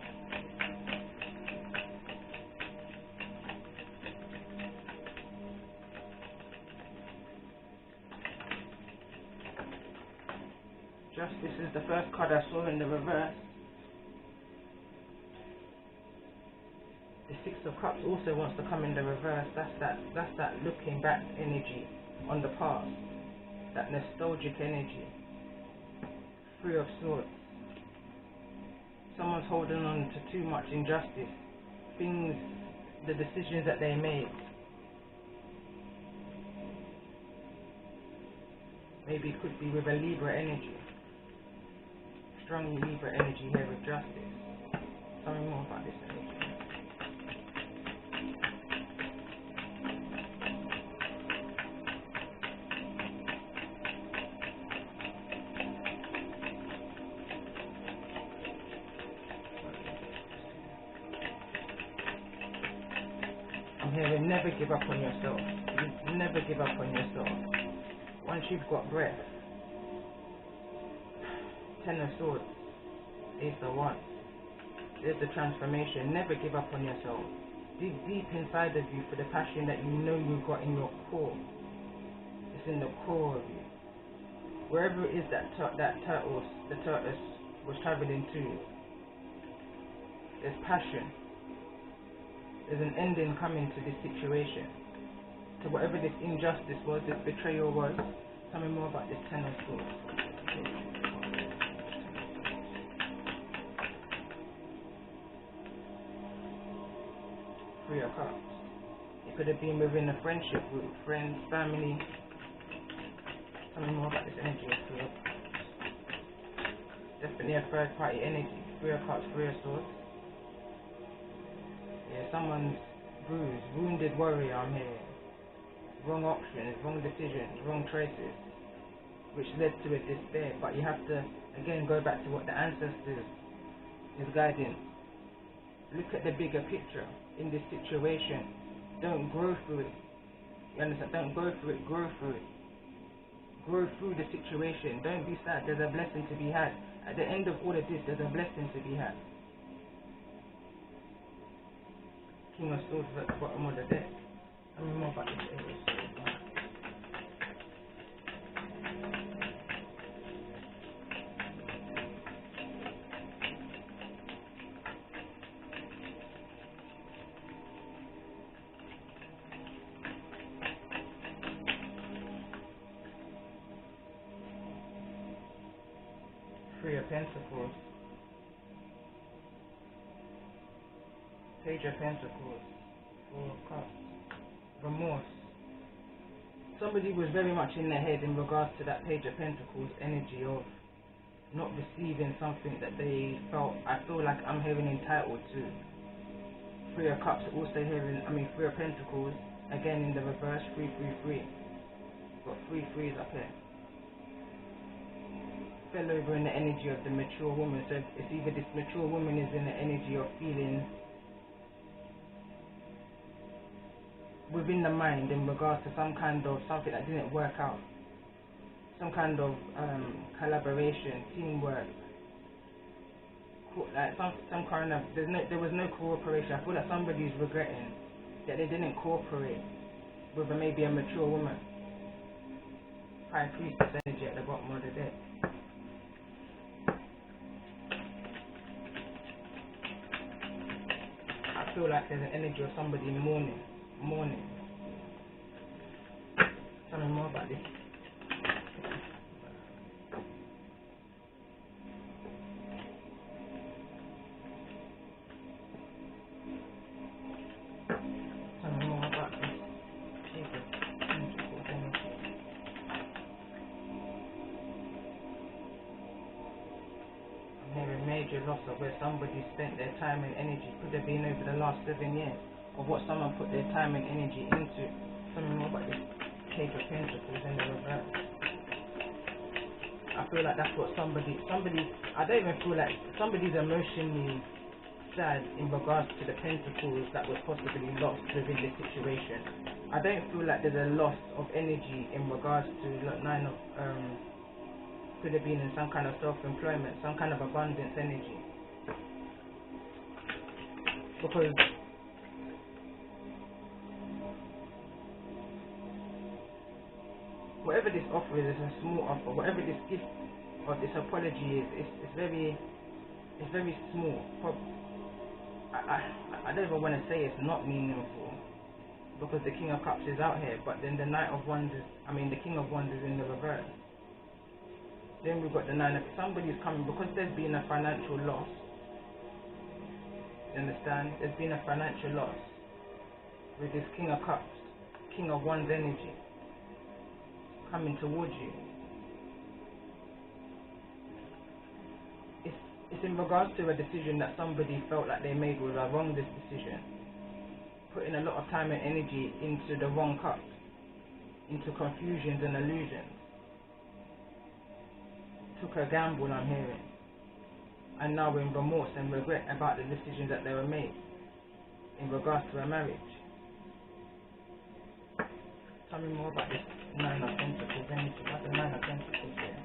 Justice is the first card I saw in the reverse. The Six of Cups also wants to come in the reverse. That's that looking back energy on the past. That nostalgic energy. Three of Swords. Someone's holding on to too much injustice. Things, the decisions that they made. Maybe it could be with a Libra energy. Strong Libra energy here with justice. Tell me more about this energy. I'm hearing never give up on yourself. You never give up on yourself. Once you've got breath. Ten of Swords. Ace of Wands. There's the transformation. Never give up on yourself. Dig deep inside of you for the passion that you know you've got in your core. It's in the core of you. Wherever it is the tortoise was traveling to, there's passion. There's an ending coming to this situation. To whatever this injustice was, this betrayal was. Tell me more about this Ten of Swords. Three of Cups. It could have been within a friendship group, friends, family. Tell me more about this energy of Three of Cups. Definitely a third party energy. Three of Cups, Three of Swords. Yeah, someone's bruised, wounded warrior I'm hearing. Wrong options, wrong decisions, wrong choices, which led to a despair. But you have to, again, go back to what the ancestors is guiding. Look at the bigger picture in this situation. Don't grow through it. You understand? Don't go through it, grow through it. Grow through the situation. Don't be sad. There's a blessing to be had. At the end of all of this, there's a blessing to be had. King of Swords at the bottom of the deck. Tell me more about this Ace of Swords. Three of Pentacles. Page of Pentacles. Four of Cups. Remorse. Somebody was very much in their head in regards to that Page of Pentacles energy of not receiving something that they felt, I feel like I'm hearing entitled to. Three of Cups also hearing, Three of Pentacles, again in the reverse, 333. Got 3 threes up here. Fell over in the energy of the mature woman. So it's either this mature woman is in the energy of feeling within the mind in regards to some kind of something that didn't work out, some kind of collaboration, teamwork, like some kind of there was no cooperation. I feel like somebody's regretting that they didn't cooperate with maybe a mature woman. High Priestess energy at the bottom of the deck. I feel like there's an energy of somebody mourning. Tell me more about this. Tell me more about this. I'm hearing major loss of where somebody spent their time and energy. Could have been over the last 7 years. Of what someone put their time and energy into. Tell me more about this Page of Pentacles in the reverse. I feel like that's what somebody, I don't even feel like somebody's emotionally sad in regards to the pentacles that was possibly lost within this situation. I don't feel like there's a loss of energy in regards to Nine of, could have been in some kind of self-employment, some kind of abundance energy. Because whatever this offer is a small offer. Whatever this gift or this apology is, it's very small. I don't even want to say it's not meaningful because the King of Cups is out here, but then the Knight of Wands is, the King of Wands is in the reverse. Then we've got the Nine of, somebody's coming because there's been a financial loss. You understand? There's been a financial loss with this King of Cups, King of Wands energy coming towards you. It's in regards to a decision that somebody felt like they made was a wrong decision, putting a lot of time and energy into the wrong cup, into confusions and illusions. Took a gamble, I'm hearing, and now in remorse and regret about the decisions that they were made in regards to a marriage. Tell me more about this Nine of Pentacles energy. What's the Nine of Pentacles here?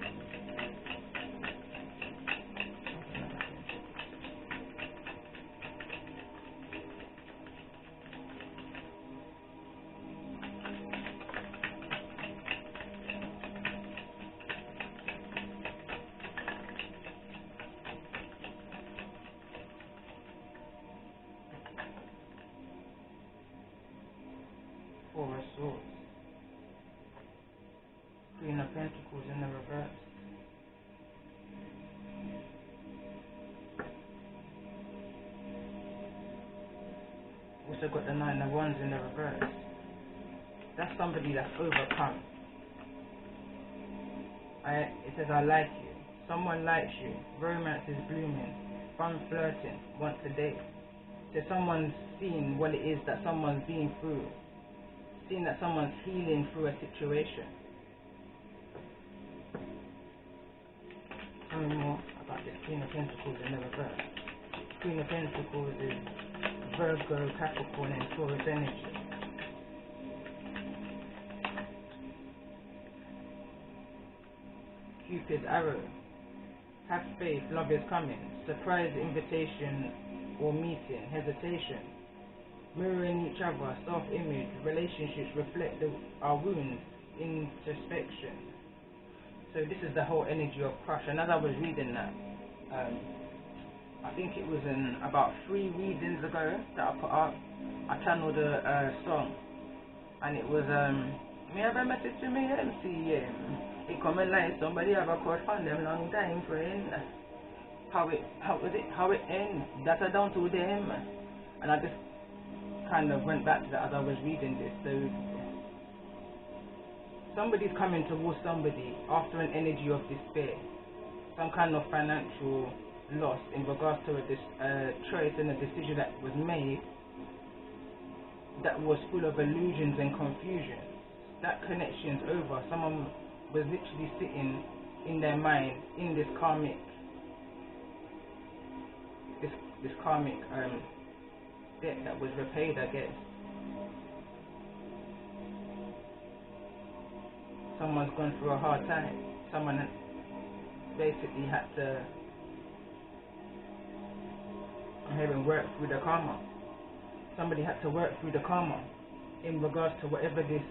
Four of Swords. Queen of Pentacles in the reverse. Also got the Nine of Wands in the reverse. That's somebody that's overcome. It says, I like you. Someone likes you. Romance is blooming. Fun flirting. Once a day. So someone's seen what it is that someone's been through. Seen that someone's healing through a situation. Tell me more about this Queen of Pentacles in the reverse. Queen of Pentacles is Virgo, Capricorn and Taurus energy. Cupid's arrow. Have faith, love is coming. Surprise invitation or meeting, hesitation. Mirroring each other, self-image, relationships reflect our wounds, introspection. So this is the whole energy of crush. And as I was reading that, I think it was in about 3 readings ago that I put up, I channeled a song, and it was me have a message to me MCM. It coming like somebody have a crush on them long time friend. How it ends, that's a down to them. And I just kind of went back to that as I was reading this. So somebody's coming towards somebody after an energy of despair, some kind of financial loss in regards to a choice and a decision that was made that was full of illusions and confusion. That connection's over. Someone was literally sitting in their mind in this karmic debt that was repaid, I guess. Someone's gone through a hard time. Someone basically had to work through the karma. Somebody had to work through the karma in regards to whatever this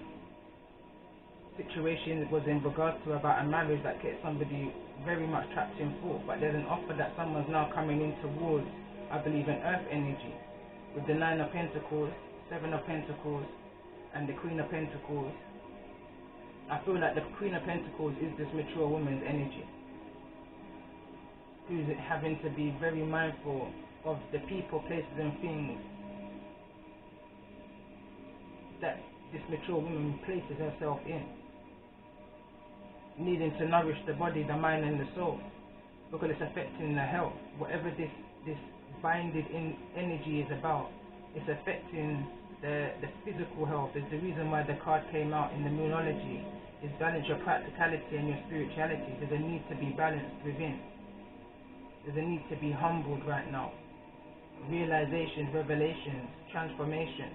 situation was in regards to about a marriage that gets somebody very much trapped in thought. But there's an offer that someone's now coming in towards, I believe, an earth energy with the 9 of Pentacles, 7 of Pentacles, and the Queen of Pentacles. I feel like the Queen of Pentacles is this mature woman's energy, who's having to be very mindful of the people, places, and things that this mature woman places herself in, needing to nourish the body, the mind, and the soul, because it's affecting the health. Whatever this binded in energy is about, it's affecting the physical health. Is the reason why the card came out in the Moonology, is balance your practicality and your spirituality. There's a need to be balanced within. There's a need to be humbled right now. Realizations, revelations, transformation,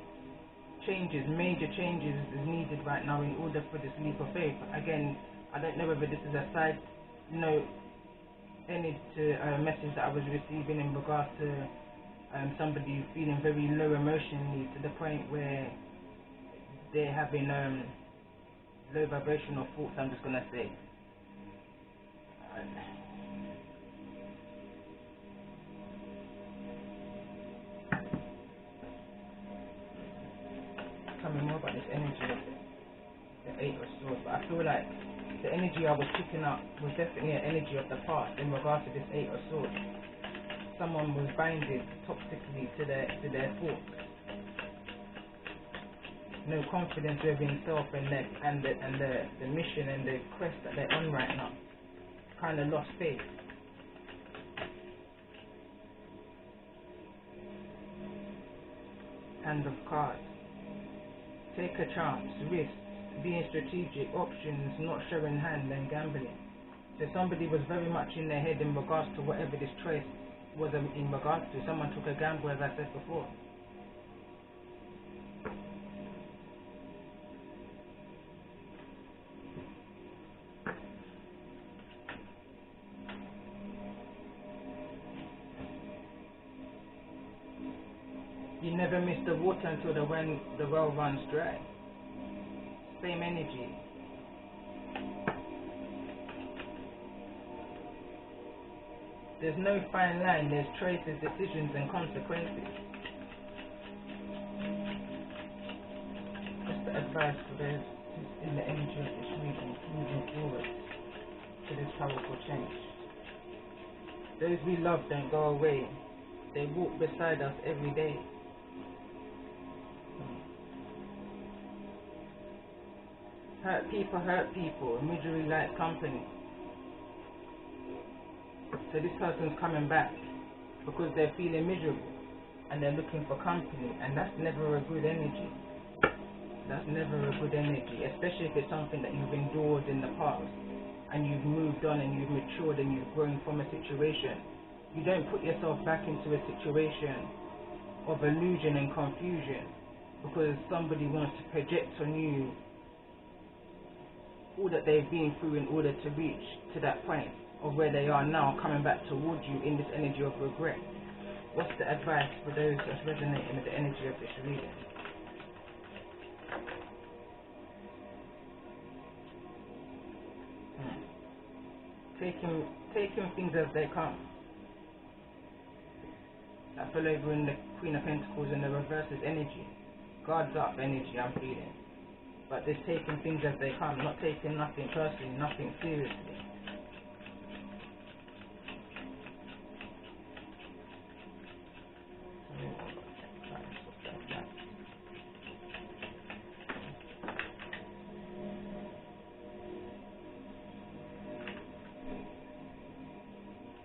changes, major changes is needed right now in order for this leap of faith. Again, I don't know whether this is a side note, any to a message that I was receiving in regards to somebody feeling very low emotionally to the point where they're having low vibrational thoughts, I'm just going to say. Tell me more about this energy of the 8 of Swords, but I feel like the energy I was picking up was definitely an energy of the past in regards to this 8 of Swords. Someone was binded toxically to their thoughts. No confidence within self and the mission and the quest that they're on right now. Kind of lost faith. Hand of Cards. Take a chance, risk, being strategic, options, not showing hand, and gambling. So somebody was very much in their head in regards to whatever this choice was in regards to. Someone took a gamble, as I said before. You never miss the water until the well runs dry. Same energy. There's no fine line, there's choices, decisions, and consequences. Just the advice for those in the energy of this reading, moving forward to this powerful change. Those we love don't go away. They walk beside us every day. Hurt people, misery like company. So this person's coming back because they're feeling miserable and they're looking for company, and that's never a good energy. That's never a good energy, especially if it's something that you've endured in the past and you've moved on and you've matured and you've grown from a situation. You don't put yourself back into a situation of illusion and confusion because somebody wants to project on you all the that they've been through in order to reach to that point of where they are now, coming back towards you in this energy of regret. What's the advice for those that's resonating with the energy of this reading? Taking things as they come. That fell over in the Queen of Pentacles, in the reverse is energy. Guards up energy, I'm feeling. But this taking things as they come, not taking nothing personally, nothing seriously.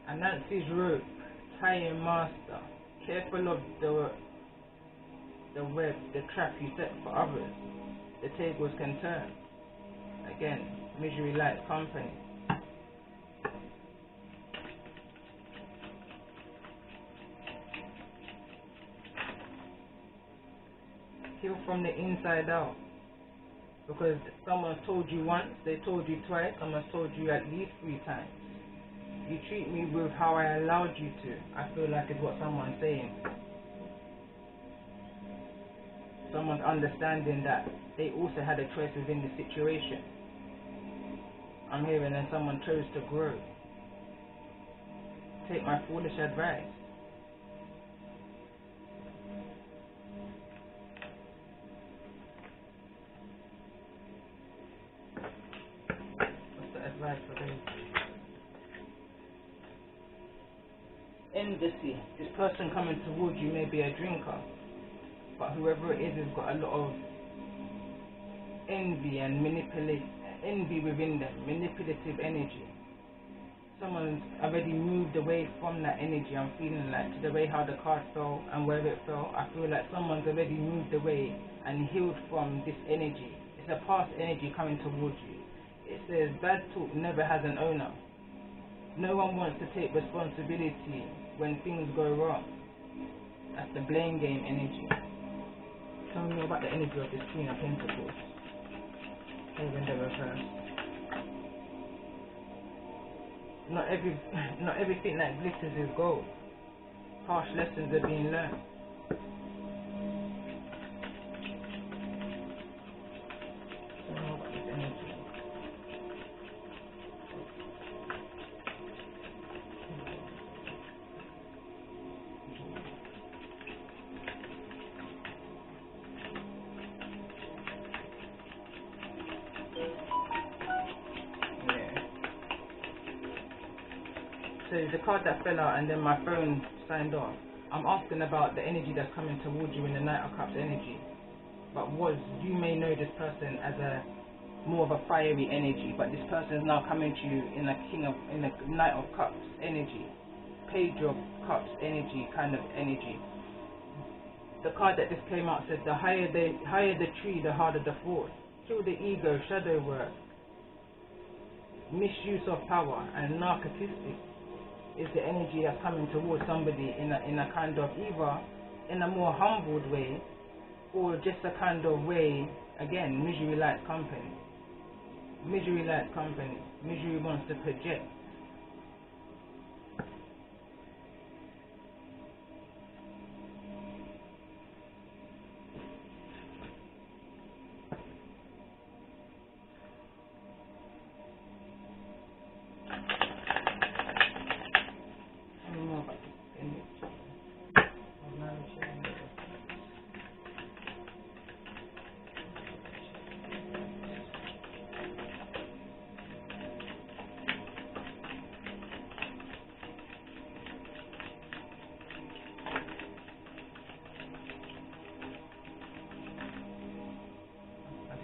And Nancy's rope, tying master, careful of the web, the trap you set for others. The tables can turn. Again, misery likes company. Heal from the inside out. Because someone's told you once, they told you twice, someone's told you at least 3 times. You treat me with how I allowed you to, I feel like is what someone's saying. Someone's understanding that they also had a choice within the situation. I'm hearing that someone chose to grow. Take my foolish advice. What's the advice for them? Embassy. This person coming towards you may be a drinker, but whoever it is has got a lot of envy and envy within them, manipulative energy. Someone's already moved away from that energy, I'm feeling like, to the way how the card fell and where it fell. I feel like someone's already moved away and healed from this energy. It's a past energy coming towards you. It says bad talk never has an owner. No one wants to take responsibility when things go wrong. That's the blame game energy. Tell me about the energy of this Queen of Pentacles. Here in the reverse. Not everything that glitters is gold. Harsh lessons are being learned. Tell me about this energy. So the card that fell out and then my phone signed off. I'm asking about the energy that's coming towards you in the Knight of Cups energy. But you may know this person as a more of a fiery energy, but this person is now coming to you in the Knight of Cups energy, Page of Cups energy, kind of energy. The card that just came out said the higher the tree, the harder the fall. Kill the ego, shadow work, misuse of power, and narcissistic is the energy that's coming towards somebody in a kind of either in a more humbled way or just a kind of way. Again, misery likes company. Misery likes company. Misery wants to project.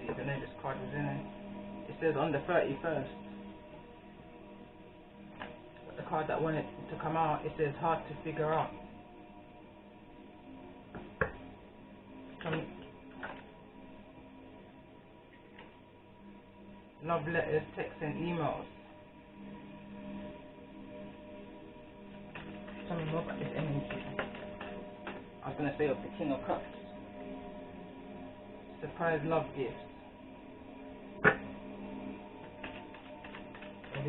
I know this card was in it. It says on the 31st. But the card that wanted to come out, it says hard to figure out. Love letters, texts and emails. Tell me more about this energy. I was going to say of the King of Cups. Surprise love gifts.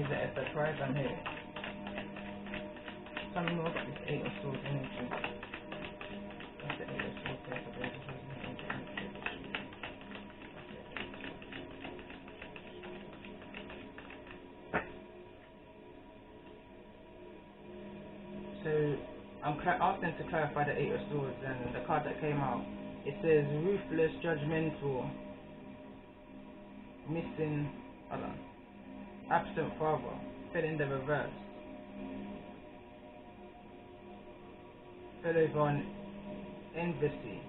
Is it a surprise? I'm here. Tell me more about this Eight of Swords energy. What's the Eight of Swords there for those of us who don't get into it? So I'm asking to clarify the Eight of Swords, and the card that came out, it says ruthless, judgmental, missing, hold on, absent father, fell in the reverse, fell over on envy.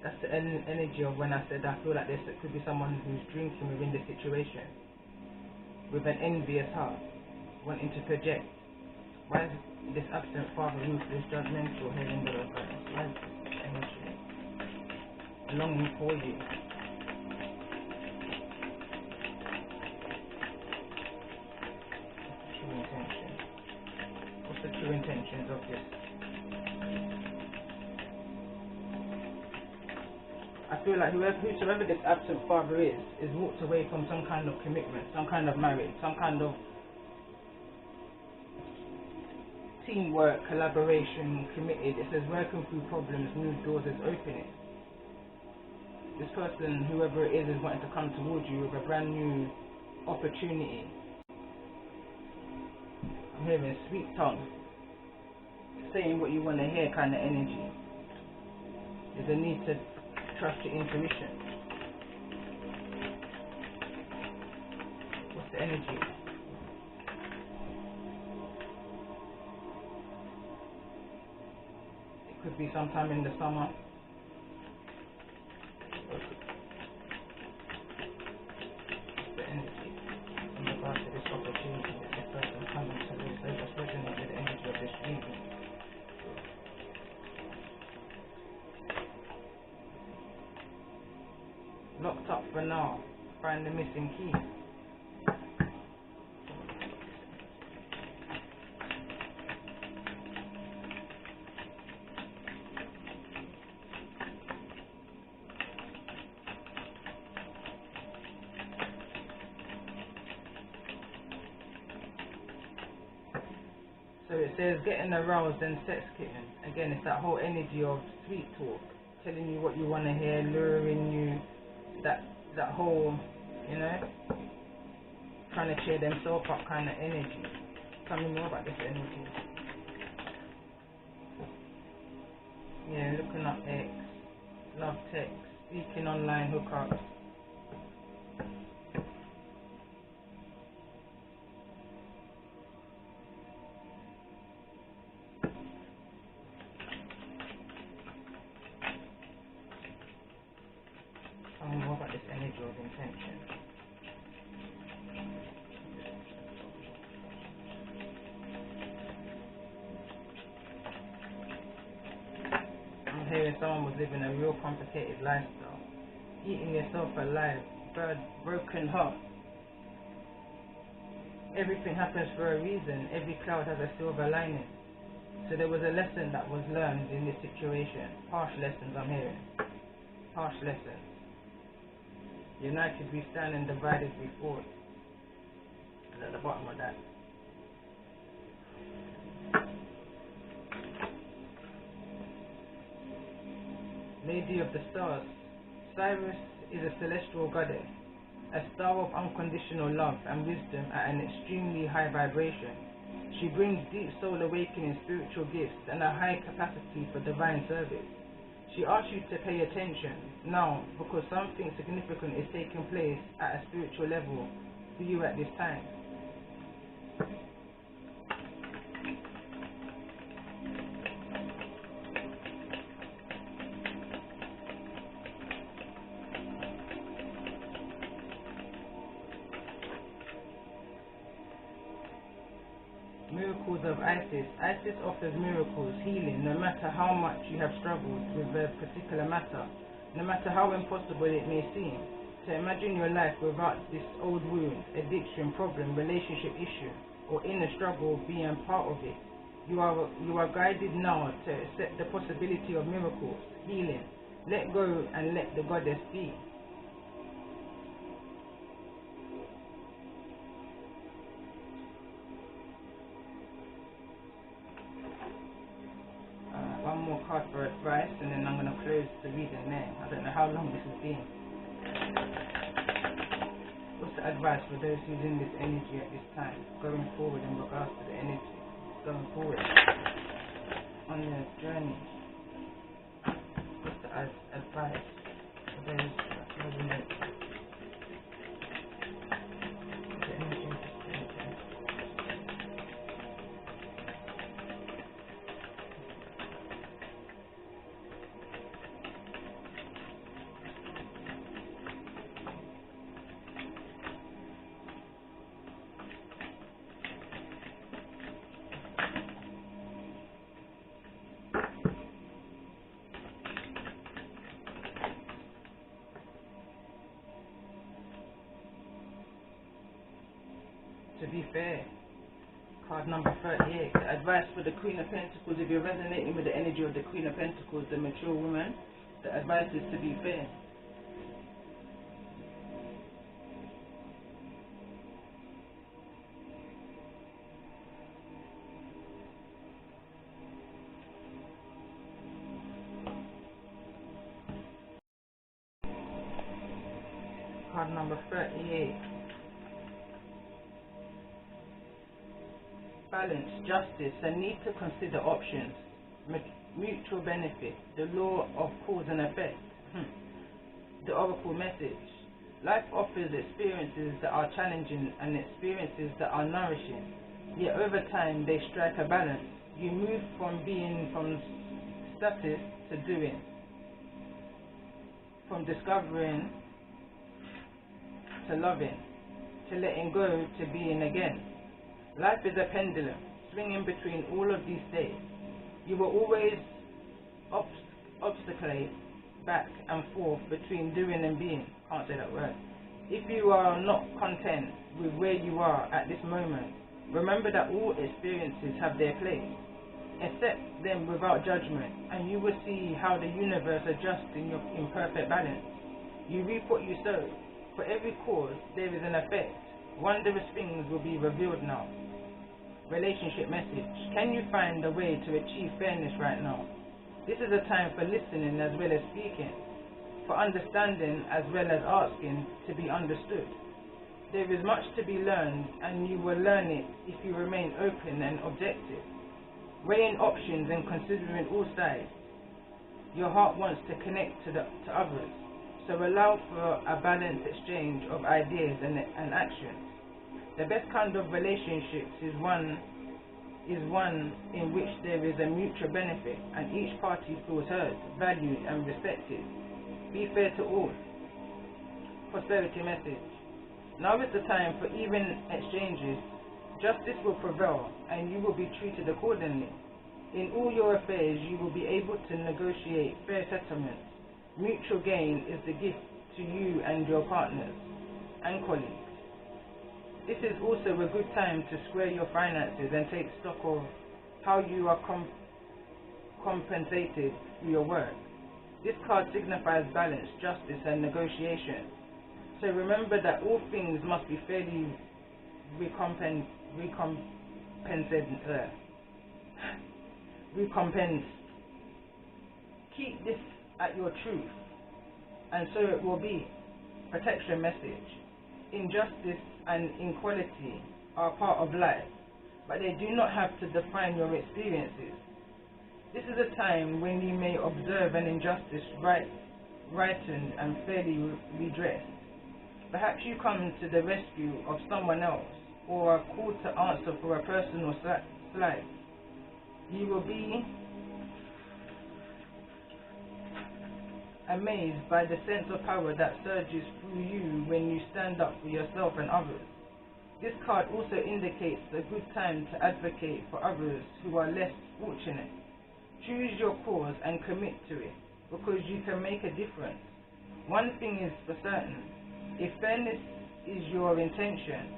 That's the energy of when I said I feel like there could be someone who's drinking within the situation with an envious heart, wanting to project. Why is this absent father ruthless, judgmental, head in the reverse? Why is this energy longing for you? True intention. What's the true intentions of this? I feel like whoever this absent father is walked away from some kind of commitment, some kind of marriage, some kind of teamwork, collaboration, committed. It says working through problems, new doors is opening. This person, whoever it is wanting to come towards you with a brand new opportunity. I'm hearing sweet tongue, saying what you want to hear kind of energy. There's a need to trust your intuition. What's the energy? It could be sometime in the summer. The energy in regards to this opportunity that this person coming to lose. They just resonate with the energy of this reading. Locked up for now. Find the missing key. So it says getting aroused and sex kitten. Again, it's that whole energy of sweet talk, telling you what you want to hear, luring you, that whole, you know, trying to cheer themselves up kind of energy. Tell me more about this energy. Yeah, looking up X, love text, speaking online hookups. Tell me more about this energy of intention. I'm hearing someone was living a real complicated lifestyle, eating yourself alive, broken heart. Everything happens for a reason. Every cloud has a silver lining. So there was a lesson that was learned in this situation. Harsh lessons I'm hearing. Harsh lessons. United we stand and divided we fall. And at the bottom of that. Lady of the Stars. Cyrus is a celestial goddess, a star of unconditional love and wisdom at an extremely high vibration. She brings deep soul awakening spiritual gifts and a high capacity for divine service. She asks you to pay attention now because something significant is taking place at a spiritual level for you at this time. Miracles of Isis. Isis offers miracles, healing, no matter how much you have struggled with a particular matter, no matter how impossible it may seem. To imagine your life without this old wound, addiction, problem, relationship issue, or inner struggle being part of it. You are guided now to accept the possibility of miracles, healing. Let go and let the goddess be. card for advice, and then I'm going to close the reading there. I don't know how long this has been. What's the advice for those who's in this energy at this time, going forward in regards to the energy, going forward on their journey? What's the advice for those that resonate with the energy of this energy? To be fair, card number 38, the advice for the Queen of Pentacles. If you're resonating with the energy of the Queen of Pentacles, the mature woman, the advice is to be fair. Card number 38. Balance, justice, and need to consider options, mutual benefit, the law of cause and effect. The oracle message. Life offers experiences that are challenging and experiences that are nourishing, yet over time they strike a balance. You move from status to doing, from discovering to loving, to letting go to being again. Life is a pendulum, swinging between all of these states. You will always obstaculate back and forth between doing and being. Can't say that word. If you are not content with where you are at this moment, remember that all experiences have their place. Accept them without judgment, and you will see how the universe adjusts in your imperfect balance. You reap what you sow. For every cause, there is an effect. Wondrous things will be revealed now. Relationship message. Can you find a way to achieve fairness right now? This is a time for listening as well as speaking, for understanding as well as asking to be understood. There is much to be learned, and you will learn it if you remain open and objective, weighing options and considering all sides. Your heart wants to connect to others, so allow for a balanced exchange of ideas and actions. The best kind of relationships is one in which there is a mutual benefit and each party feels heard, valued and respected. Be fair to all. Prosperity message. Now is the time for even exchanges. Justice will prevail and you will be treated accordingly. In all your affairs you will be able to negotiate fair settlements. Mutual gain is the gift to you and your partners and colleagues. This is also a good time to square your finances and take stock of how you are compensated for your work. This card signifies balance, justice and negotiation. So remember that all things must be fairly recompensed. Keep this at your truth, and so it will be. Protection message. Injustice and inequality are part of life, but they do not have to define your experiences. This is a time when you may observe an injustice rightened and fairly redressed. Perhaps you come to the rescue of someone else, or are called to answer for a personal slight. You will be amazed by the sense of power that surges through you when you stand up for yourself and others. This card also indicates a good time to advocate for others who are less fortunate. Choose your cause and commit to it, because you can make a difference. One thing is for certain, if fairness is your intention,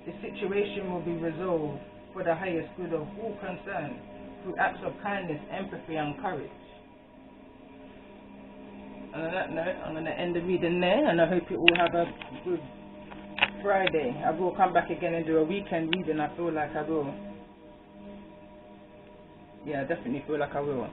the situation will be resolved for the highest good of all concerned through acts of kindness, empathy and courage. And on that note, I'm going to end the reading there, and I hope you all have a good Friday. I will come back again and do a weekend reading. I feel like I will. Yeah, I definitely feel like I will.